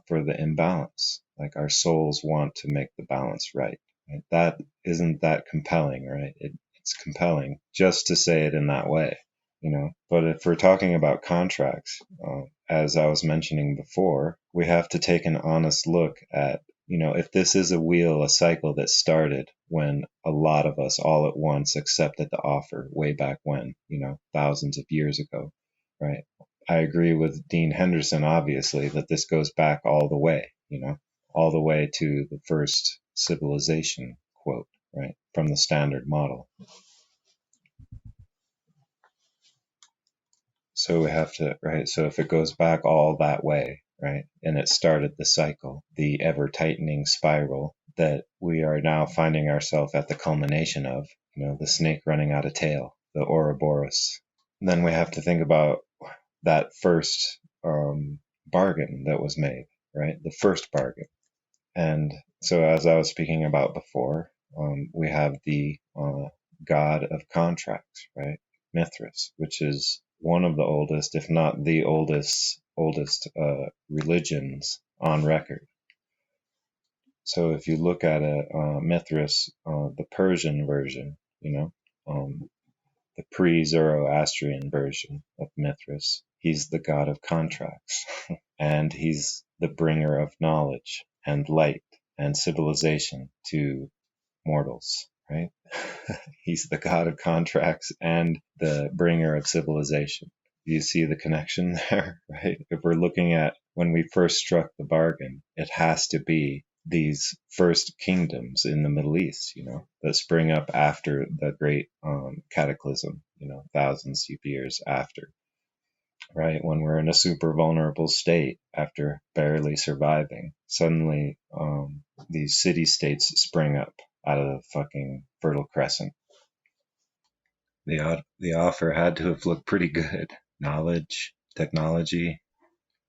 for the imbalance. Like our souls want to make the balance right. That isn't that compelling, right? It's compelling just to say it in that way. But if we're talking about contracts, as I was mentioning before, we have to take an honest look at, if this is a wheel, a cycle that started when a lot of us all at once accepted the offer way back when, thousands of years ago, right? I agree with Dean Henderson, obviously, that this goes back all the way, all the way to the first civilization quote, right, from the Standard Model. So we have to, right? So if it goes back all that way, right, and it started the cycle, the ever tightening spiral that we are now finding ourselves at the culmination of, the snake running out of tail, the Ouroboros. And then we have to think about that first bargain that was made, right? The first bargain. And so as I was speaking about before, we have the god of contracts, right? Mithras, which is one of the oldest, if not the oldest oldest religions on record. So if you look at it, Mithras, the Persian version, the pre-Zoroastrian version of Mithras, he's the god of contracts, and he's the bringer of knowledge and light and civilization to mortals, right? He's the god of contracts and the bringer of civilization. You see the connection there, right? If we're looking at when we first struck the bargain, it has to be these first kingdoms in the Middle East, that spring up after the great cataclysm, thousands of years after, right? When we're in a super vulnerable state after barely surviving, suddenly these city-states spring up out of the fucking Fertile Crescent. The offer had to have looked pretty good. Knowledge, technology,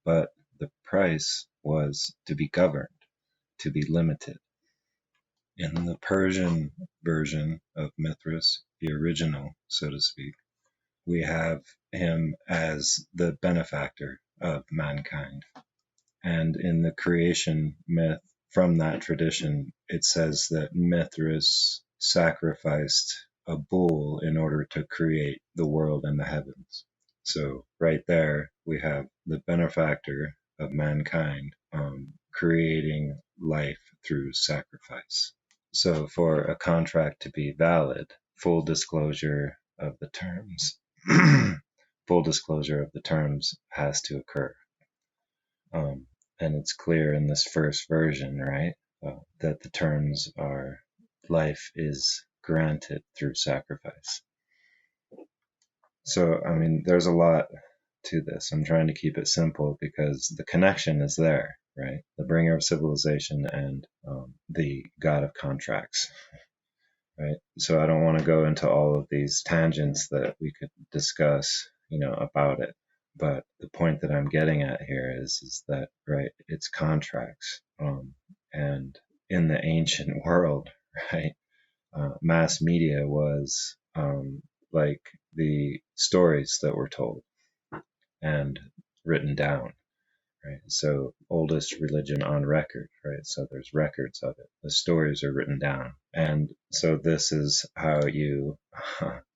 but the price was to be governed, to be limited. In the Persian version of Mithras, the original, so to speak, we have him as the benefactor of mankind. And in the creation myth from that tradition, it says that Mithras sacrificed a bull in order to create the world and the heavens. So right there, we have the benefactor of mankind creating life through sacrifice. So for a contract to be valid, full disclosure of the terms, full disclosure of the terms has to occur. And it's clear in this first version, right, that the terms are life is granted through sacrifice. So, I mean, there's a lot to this. I'm trying to keep it simple because the connection is there, right? The bringer of civilization and the god of contracts, right? So I don't want to go into all of these tangents that we could discuss, about it. But the point that I'm getting at here is that, right, it's contracts. And in the ancient world, right, mass media was like the stories that were told and written down, right? So oldest religion on record, right? So there's records of it. The stories are written down. And so this is how you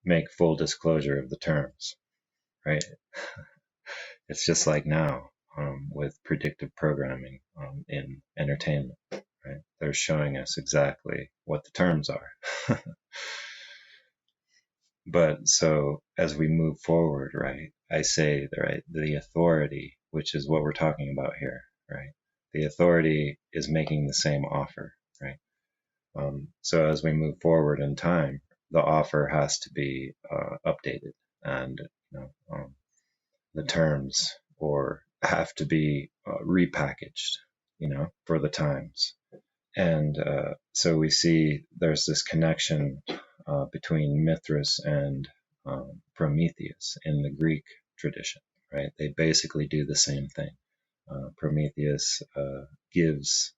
make full disclosure of the terms, right? It's just like now with predictive programming in entertainment, right? They're showing us exactly what the terms are. But so as we move forward, right, I say, right, the authority, which is what we're talking about here, right? The authority is making the same offer, right? So as we move forward in time, the offer has to be updated, and the terms or have to be repackaged, for the times. And so we see there's this connection between Mithras and Prometheus in the Greek tradition, right? They basically do the same thing. Prometheus gives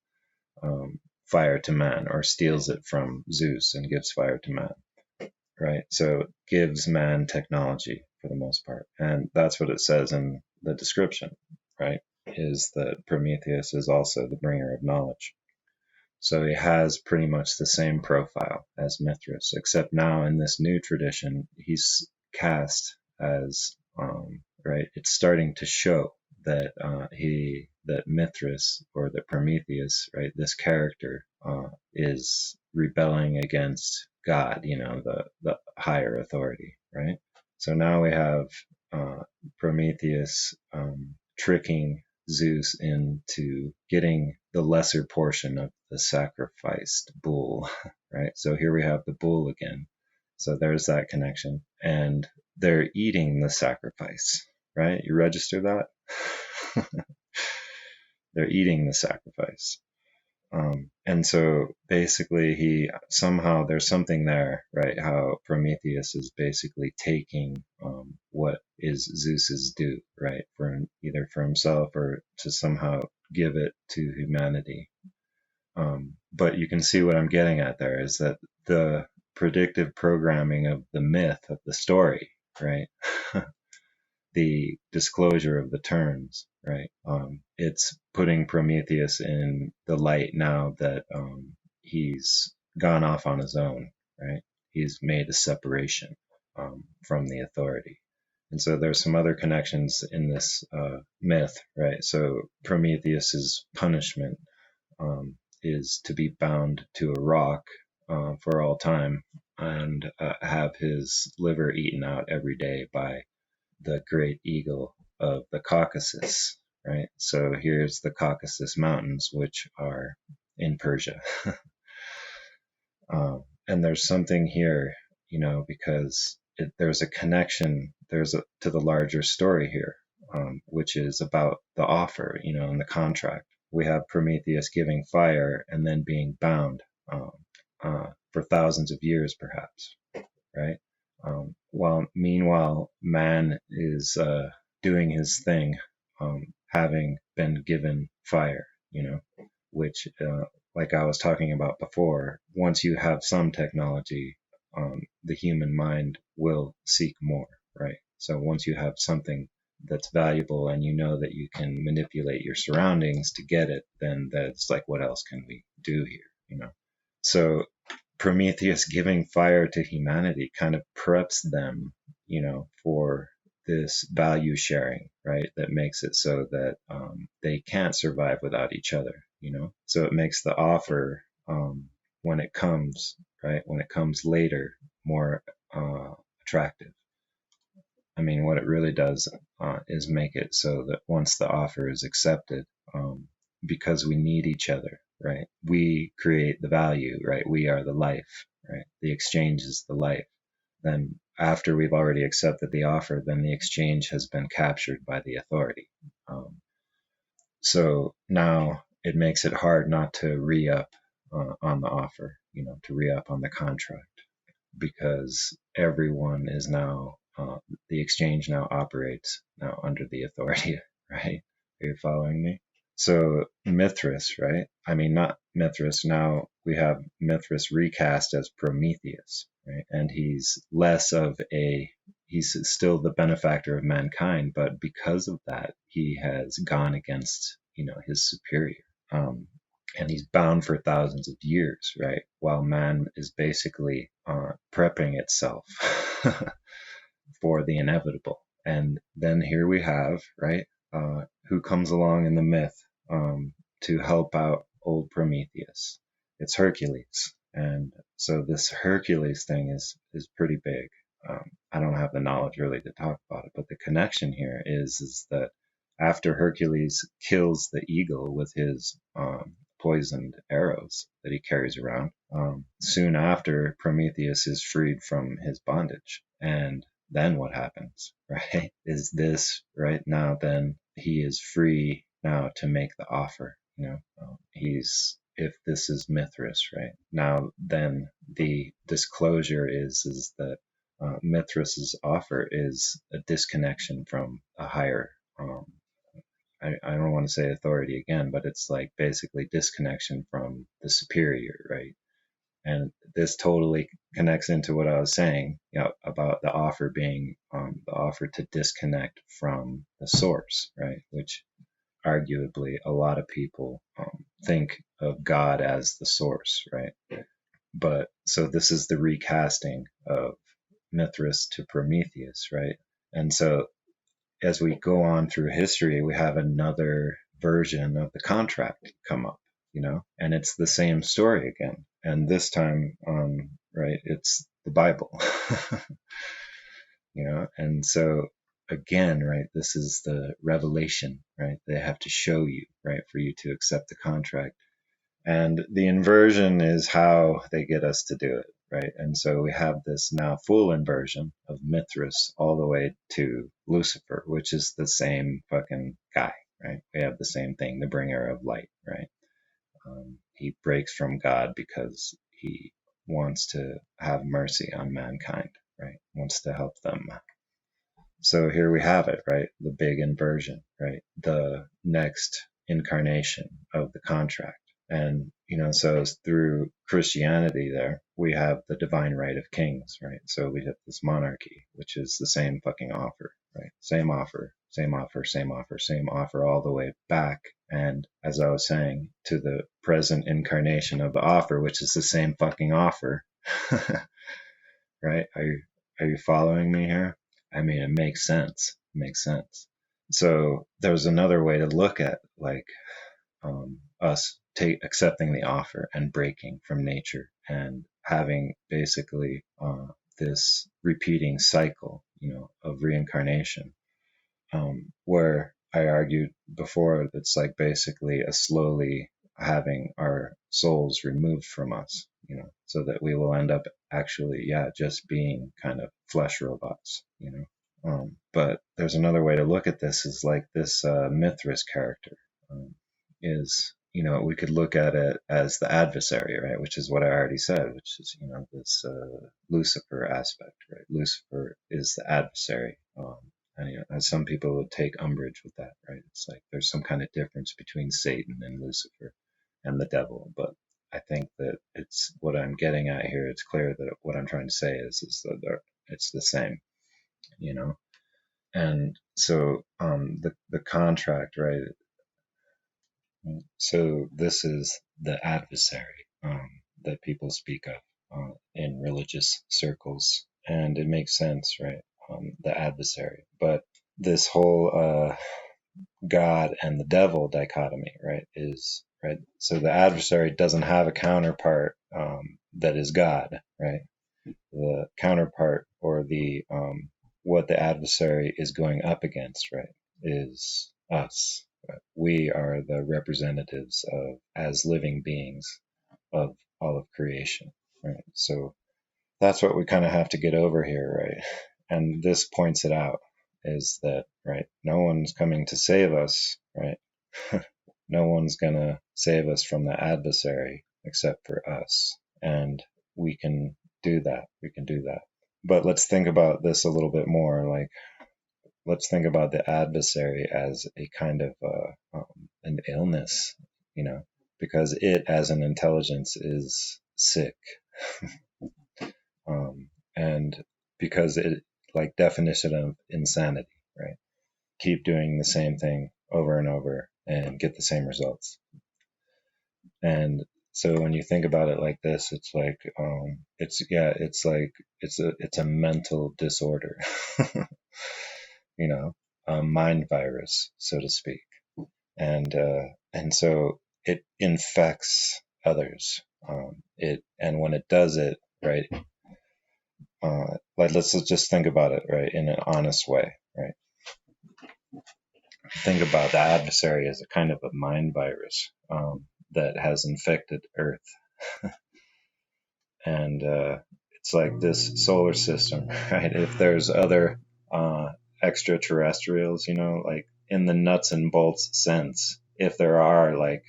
fire to man, or steals it from Zeus and gives fire to man, right? So gives man technology for the most part. And that's what it says in the description, right? Is that Prometheus is also the bringer of knowledge. So he has pretty much the same profile as Mithras, except now in this new tradition, he's cast as, right, it's starting to show that that Mithras, or that Prometheus, right, this character is rebelling against God, the higher authority, right? So now we have Prometheus tricking Zeus into getting the lesser portion of the sacrificed bull, right? So here we have the bull again. So there's that connection. And they're eating the sacrifice, right? You register that? They're eating the sacrifice. And so basically there's something there, right? How Prometheus is basically taking what is Zeus's due, right? Either for himself or to somehow give it to humanity. But you can see what I'm getting at there is that the predictive programming of the myth, of the story, right? The disclosure of the terms right? It's putting Prometheus in the light now that he's gone off on his own, right? He's made a separation from the authority. And so there's some other connections in this myth, right? So Prometheus's punishment is to be bound to a rock for all time and have his liver eaten out every day by the great eagle of the Caucasus, right? So here's the Caucasus Mountains, which are in Persia. And there's something here, because there's a connection, to the larger story here, which is about the offer, in the contract. We have Prometheus giving fire and then being bound for thousands of years, perhaps, right? While meanwhile, man is doing his thing, having been given fire, which, like I was talking about before, once you have some technology, the human mind will seek more, right? So once you have something that's valuable and you know that you can manipulate your surroundings to get it, then that's like, what else can we do here? So Prometheus giving fire to humanity kind of preps them, for this value sharing, right? That makes it so that they can't survive without each other, So it makes the offer, when it comes, right? When it comes later, more attractive. I mean, what it really does is make it so that once the offer is accepted, because we need each other, right? We create the value, right? We are the life, right? The exchange is the life. Then after we've already accepted the offer, then the exchange has been captured by the authority. So now it makes it hard not to re-up on the offer, to re-up on the contract, because everyone is now, the exchange now operates now under the authority, right? Are you following me? So Mithras, right? I mean, not Mithras. Now we have Mithras recast as Prometheus, right? And he's he's still the benefactor of mankind, but because of that, he has gone against, his superior. And he's bound for thousands of years, right? While man is basically prepping itself for the inevitable. And then here we have, right, who comes along in the myth to help out old Prometheus. It's Hercules. And so this Hercules thing is pretty big. I don't have the knowledge really to talk about it, but the connection here is that after Hercules kills the eagle with his poisoned arrows that he carries around, soon after Prometheus is freed from his bondage. And then what happens, right? Is this right now, then he is free now to make the offer, if this is Mithras, right? Now, then the disclosure is that Mithras's offer is a disconnection from a higher, I don't want to say authority again, but it's like basically disconnection from the superior, right? And this totally connects into what I was saying, about the offer being the offer to disconnect from the source, right? Which arguably a lot of people think of God as the source, right? But so this is the recasting of Mithras to Prometheus, right? And so as we go on through history, we have another version of the contract come up, and it's the same story again. And this time, right, it's the Bible, and so again, right, this is the revelation, right? They have to show you, right, for you to accept the contract. And the inversion is how they get us to do it, right? And so we have this now full inversion of Mithras all the way to Lucifer, which is the same fucking guy, right? We have the same thing, the bringer of light, right? He breaks from God because he wants to have mercy on mankind, right? Wants to help them. So here we have it, right? The big inversion, right? The next incarnation of the contract. And, so through Christianity there, we have the divine right of kings, right? So we have this monarchy, which is the same fucking offer, right? Same offer, same offer, same offer, same offer all the way back. And as I was saying, to the present incarnation of the offer, which is the same fucking offer. Right? Are you following me here? I mean, it makes sense. It makes sense. So there's another way to look at like us accepting the offer and breaking from nature and having basically this repeating cycle, of reincarnation, where I argued before that's like basically a slowly having our souls removed from us, so that we will end up actually, yeah, just being kind of flesh robots. But there's another way to look at this is like this Mithras character is, we could look at it as the adversary, right? Which is what I already said, which is, this Lucifer aspect, right? Lucifer is the adversary. And, as some people would take umbrage with that, right? It's like there's some kind of difference between Satan and Lucifer and the devil. But I think that it's what I'm getting at here. It's clear that what I'm trying to say is that it's the same, you know? And so the contract, right? So this is the adversary that people speak of in religious circles, and it makes sense, right? The adversary, but this whole God and the devil dichotomy, right, is right. So the adversary doesn't have a counterpart that is God, right? The counterpart or the what the adversary is going up against, right, is us. Right? We are the representatives of as living beings of all of creation, right? So that's what we kind of have to get over here, right? And this points it out is that, right, no one's coming to save us, right? No one's gonna save us from the adversary except for us. And we can do that. We can do that. But let's think about this a little bit more. Like, let's think about the adversary as a kind of an illness, because it as an intelligence is sick. And because it, like, definition of insanity, right? Keep doing the same thing over and over and get the same results. And so when you think about it like this, it's like it's a mental disorder, a mind virus, so to speak, and so it infects others. And when it does it, right, like, let's just think about it, right, in an honest way, right? Think about the adversary as a kind of a mind virus that has infected Earth. And it's like this solar system, right? If there's other extraterrestrials, like in the nuts and bolts sense, if there are like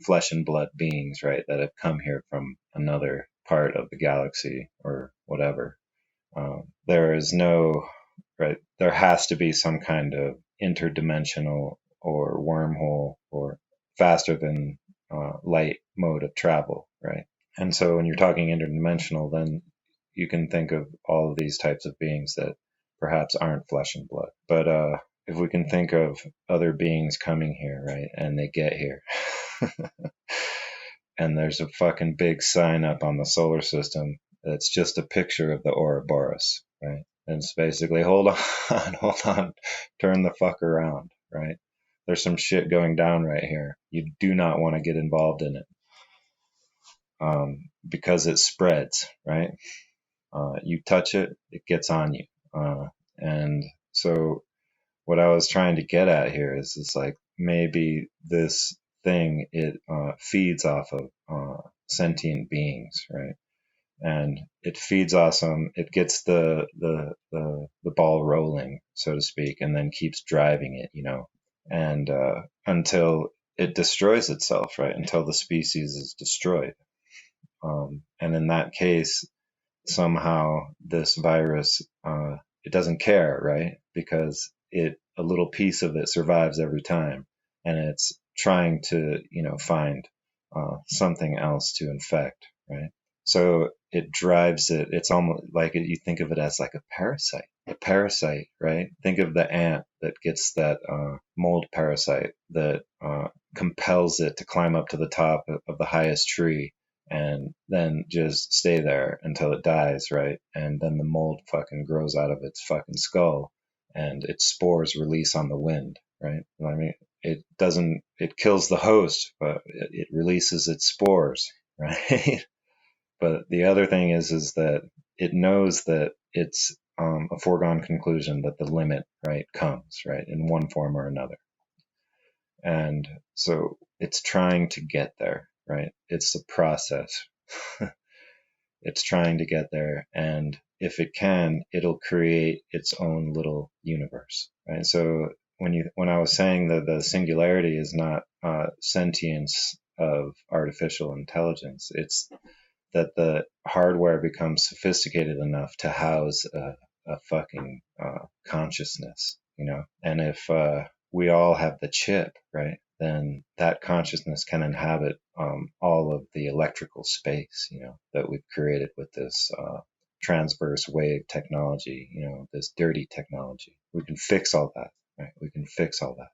flesh and blood beings, right, that have come here from another part of the galaxy or whatever, there is no, right, there has to be some kind of interdimensional or wormhole or faster than light mode of travel, right? And so when you're talking interdimensional, then you can think of all of these types of beings that perhaps aren't flesh and blood. But if we can think of other beings coming here, right, and they get here, and there's a fucking big sign up on the solar system that's just a picture of the Ouroboros, right? And it's basically, hold on, turn the fuck around, right? There's some shit going down right here. You do not want to get involved in it. Because it spreads, right? You touch it, it gets on you. And so what I was trying to get at here is like, maybe this thing, it feeds off of sentient beings, right? And it feeds off them, it gets the ball rolling, so to speak, and then keeps driving it, and until it destroys itself, right? Until the species is destroyed. And in that case, somehow this virus, it doesn't care, right? Because a little piece of it survives every time, and it's trying to, find something else to infect, right? So it drives it. It's almost like you think of it as like a parasite, a parasite, right? Think of the ant that gets that mold parasite that compels it to climb up to the top of the highest tree and then just stay there until it dies, right? And then the mold fucking grows out of its fucking skull and its spores release on the wind, right? I mean, it kills the host, but it releases its spores, right? But the other thing is that it knows that it's a foregone conclusion that the limit, right, comes, right, in one form or another. And so it's trying to get there, right? It's the process. It's trying to get there. And if it can, it'll create its own little universe, right? So when I was saying that the singularity is not sentience of artificial intelligence, it's that the hardware becomes sophisticated enough to house a fucking consciousness, you know? And if we all have the chip, right, then that consciousness can inhabit all of the electrical space, you know, that we've created with this transverse wave technology, you know, this dirty technology. We can fix all that, right? We can fix all that.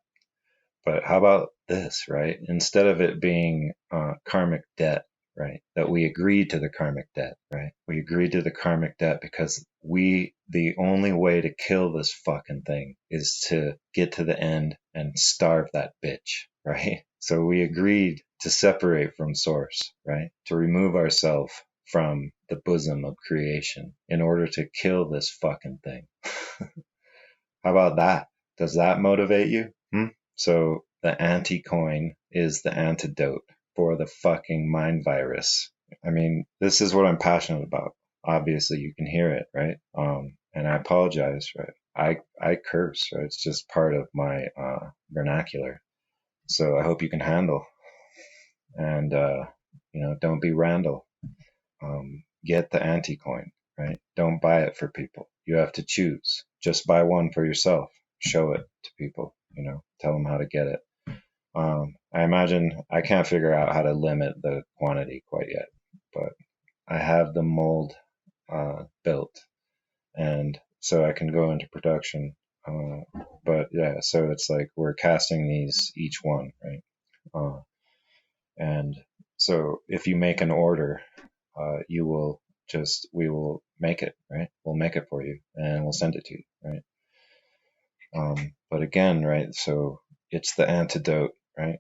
But how about this, right? Instead of it being karmic debt, right? That we agreed to the karmic debt, right? We agreed to the karmic debt because the only way to kill this fucking thing is to get to the end and starve that bitch, right? So we agreed to separate from source, right? To remove ourselves from the bosom of creation in order to kill this fucking thing. How about that? Does that motivate you? So the anti-coin is the antidote for the fucking mind virus. I mean, this is what I'm passionate about. Obviously, you can hear it, right? And I apologize, right? I curse, right? It's just part of my vernacular. So I hope you can handle. And don't be Randall. Get the anti-coin, right? Don't buy it for people. You have to choose. Just buy one for yourself. Show it to people, tell them how to get it. I imagine I can't figure out how to limit the quantity quite yet, but I have the mold built, and so I can go into production. But yeah, so it's like we're casting these each one, right? And so if you make an order, we will make it, right? We'll make it for you and we'll send it to you, right? But again, right? So it's the antidote, right?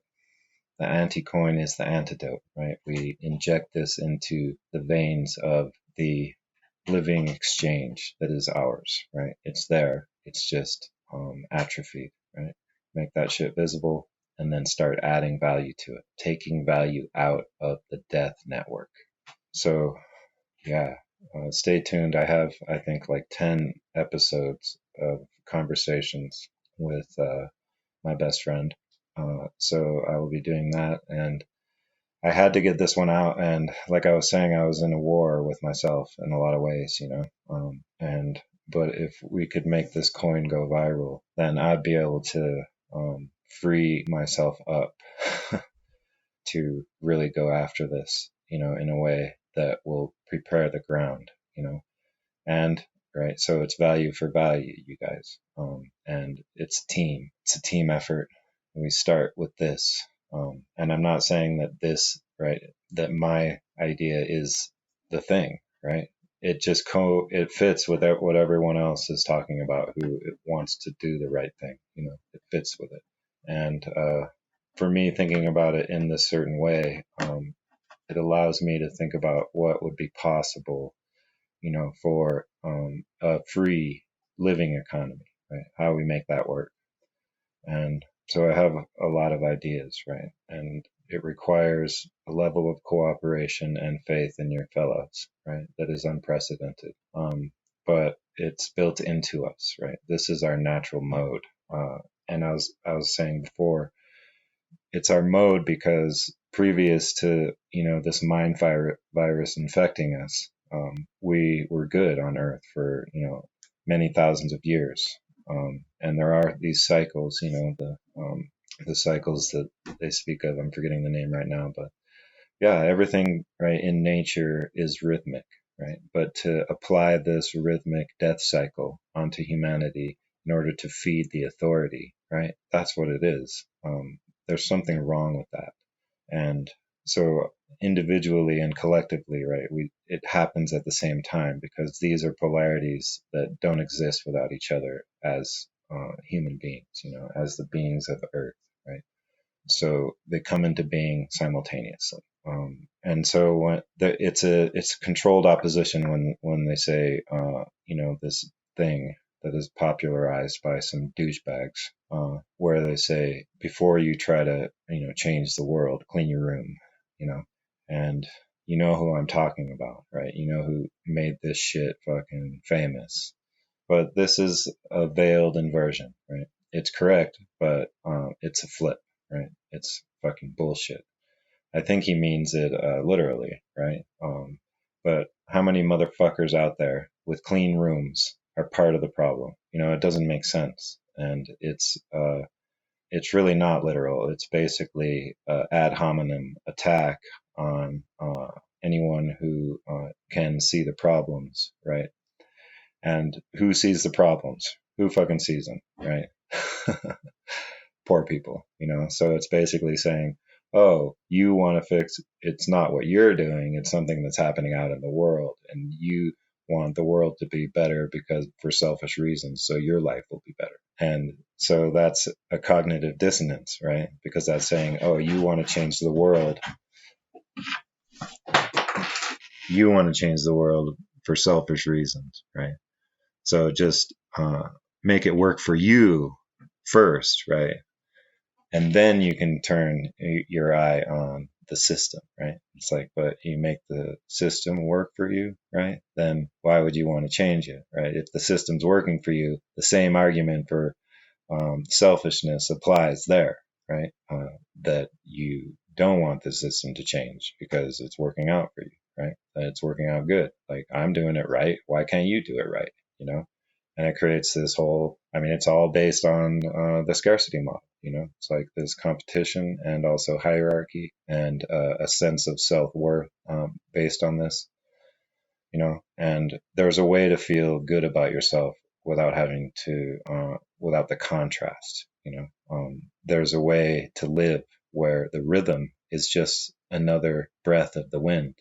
The anti-coin is the antidote, right? We inject this into the veins of the living exchange that is ours, right? It's there. It's just atrophied, right? Make that shit visible and then start adding value to it, taking value out of the death network. So, yeah, stay tuned. I have, I think, like 10 episodes of conversations with my best friend. So I will be doing that. And I had to get this one out. And like I was saying, I was in a war with myself in a lot of ways, but if we could make this coin go viral, then I'd be able to free myself up to really go after this, in a way that will prepare the ground, and right. So it's value for value, you guys. And it's a team effort. We start with this. And I'm not saying that that my idea is the thing, right? It just it fits with what everyone else is talking about who wants to do the right thing. It fits with it. And for me, thinking about it in this certain way, it allows me to think about what would be possible, for a free living economy, right? How we make that work. And so I have a lot of ideas, right? And it requires a level of cooperation and faith in your fellows, right? That is unprecedented. But it's built into us, right? This is our natural mode. And I was saying before, it's our mode because previous to, this mind virus infecting us, we were good on Earth for, many thousands of years. And there are these cycles, the cycles that they speak of. I'm forgetting the name right now, but yeah, everything right in nature is rhythmic, right? But to apply this rhythmic death cycle onto humanity in order to feed the authority, right? That's what it is. There's something wrong with that. And so individually and collectively, right, it happens at the same time because these are polarities that don't exist without each other as human beings, as the beings of Earth, right? So they come into being simultaneously. And so it's a controlled opposition when they say this thing that is popularized by some douchebags, where they say before you try to change the world, clean your room, and you know who I'm talking about, right? You know who made this shit fucking famous. But this is a veiled inversion, right? It's correct, but it's a flip, right? It's fucking bullshit. I think he means it literally, right? But how many motherfuckers out there with clean rooms are part of the problem? It doesn't make sense, and it's really not literal. It's basically ad hominem attack on anyone who can see the problems, right? And who sees the problems? Who fucking sees them, right? Poor people, So it's basically saying, oh, you want to fix, it's not what you're doing, it's something that's happening out in the world, and you want the world to be better because for selfish reasons, so your life will be better. And so that's a cognitive dissonance, right? Because that's saying, oh, you want to change the world. You want to change the world for selfish reasons, right? So just make it work for you first, right? And then you can turn your eye on the system, right? It's like, but you make the system work for you, right? Then why would you want to change it, right? If the system's working for you, the same argument for selfishness applies there, right? That you don't want the system to change because it's working out for you, right? That it's working out good. Like, I'm doing it right. Why can't you do it right? And it creates this whole, it's all based on the scarcity model. It's like this competition and also hierarchy and a sense of self-worth based on this, and there's a way to feel good about yourself without having to, without the contrast, there's a way to live where the rhythm is just another breath of the wind.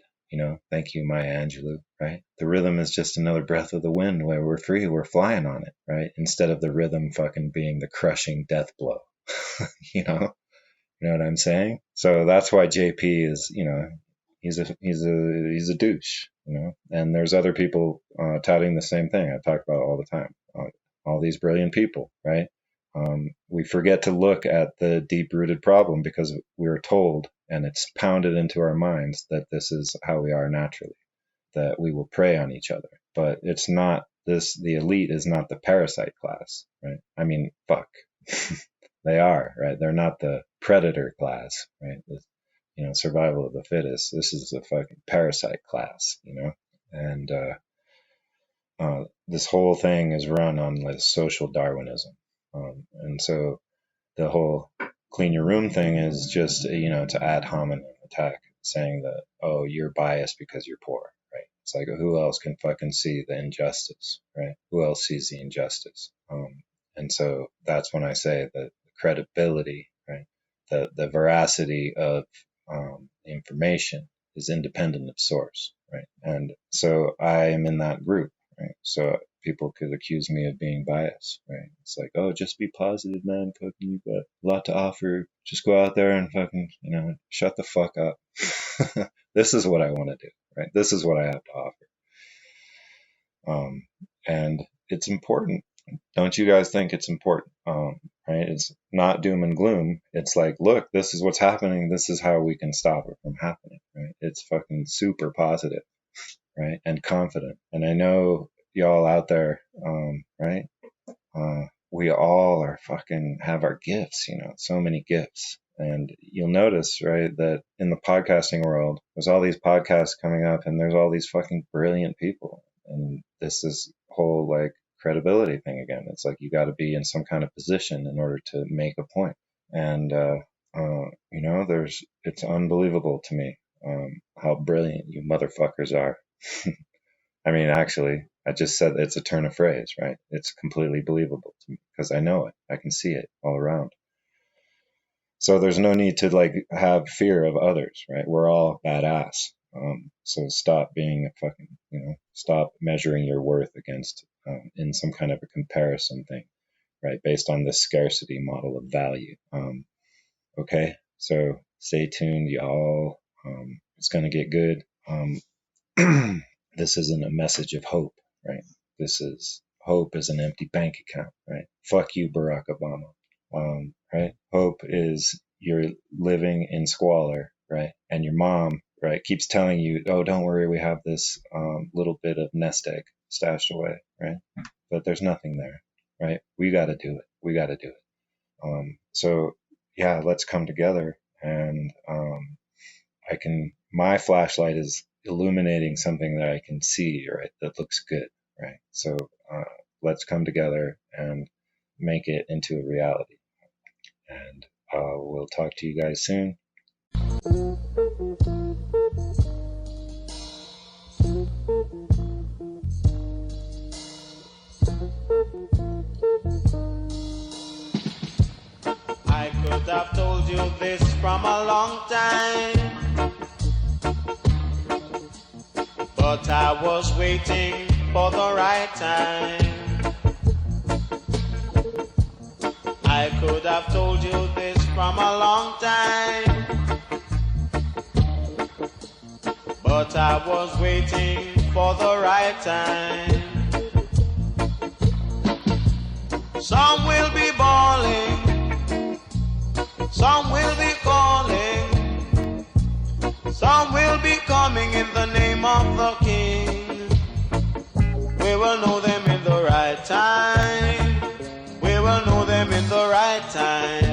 Thank you, Maya Angelou, right? The rhythm is just another breath of the wind where we're free, we're flying on it, right? Instead of the rhythm fucking being the crushing death blow, you know what I'm saying? So that's why JP is, he's a douche, and there's other people touting the same thing. I talk about it all the time. All these brilliant people, right? We forget to look at the deep-rooted problem because we're told, and it's pounded into our minds, that this is how we are naturally, that we will prey on each other. But it's not this. The elite is not the parasite class, right? Fuck. They are, right? They're not the predator class, right? Survival of the fittest. This is a fucking parasite class, and this whole thing is run on like social Darwinism, and so the whole clean your room thing is just to ad hominem attack, saying that, oh, you're biased because you're poor, right? It's like, who else can fucking see the injustice, right? Who else sees the injustice? And so that's when I say that the credibility, right, the veracity of information is independent of source, right? And so I am in that group, right? So people could accuse me of being biased, right? It's like, oh, just be positive, man. Fucking, you got a lot to offer. Just go out there and fucking, shut the fuck up. This is what I want to do, right? This is what I have to offer. And it's important. Don't you guys think it's important? Right? It's not doom and gloom. It's like, look, this is what's happening. This is how we can stop it from happening, right? It's fucking super positive, right? And confident. And I know y'all out there, right? We all are fucking have our gifts, so many gifts. And you'll notice, right, that in the podcasting world, there's all these podcasts coming up and there's all these fucking brilliant people. And this is whole like credibility thing again. It's like you got to be in some kind of position in order to make a point. And, it's unbelievable to me how brilliant you motherfuckers are. I mean, actually, I just said it's a turn of phrase, right? It's completely believable to me because I know it. I can see it all around. So there's no need to like have fear of others, right? We're all badass. So stop being a fucking, stop measuring your worth against in some kind of a comparison thing, right? Based on this scarcity model of value. Okay, so stay tuned, y'all. It's gonna get good. This isn't a message of hope, right? This is hope is an empty bank account, right? Fuck you, Barack Obama. Right? Hope is you're living in squalor, right? And your mom, right, keeps telling you, oh, don't worry, we have this little bit of nest egg stashed away, right? But there's nothing there, right? We got to do it. We got to do it. So, yeah, let's come together. And my flashlight is illuminating something that I can see, right? That looks good, right? So let's come together and make it into a reality. And we'll talk to you guys soon. I could have told you this from a long time, but I was waiting for the right time. I could have told you this from a long time, but I was waiting for the right time. Some will be bawling, some will be calling, some will be coming in the name of the King. We will know them in the right time. We will know them in the right time.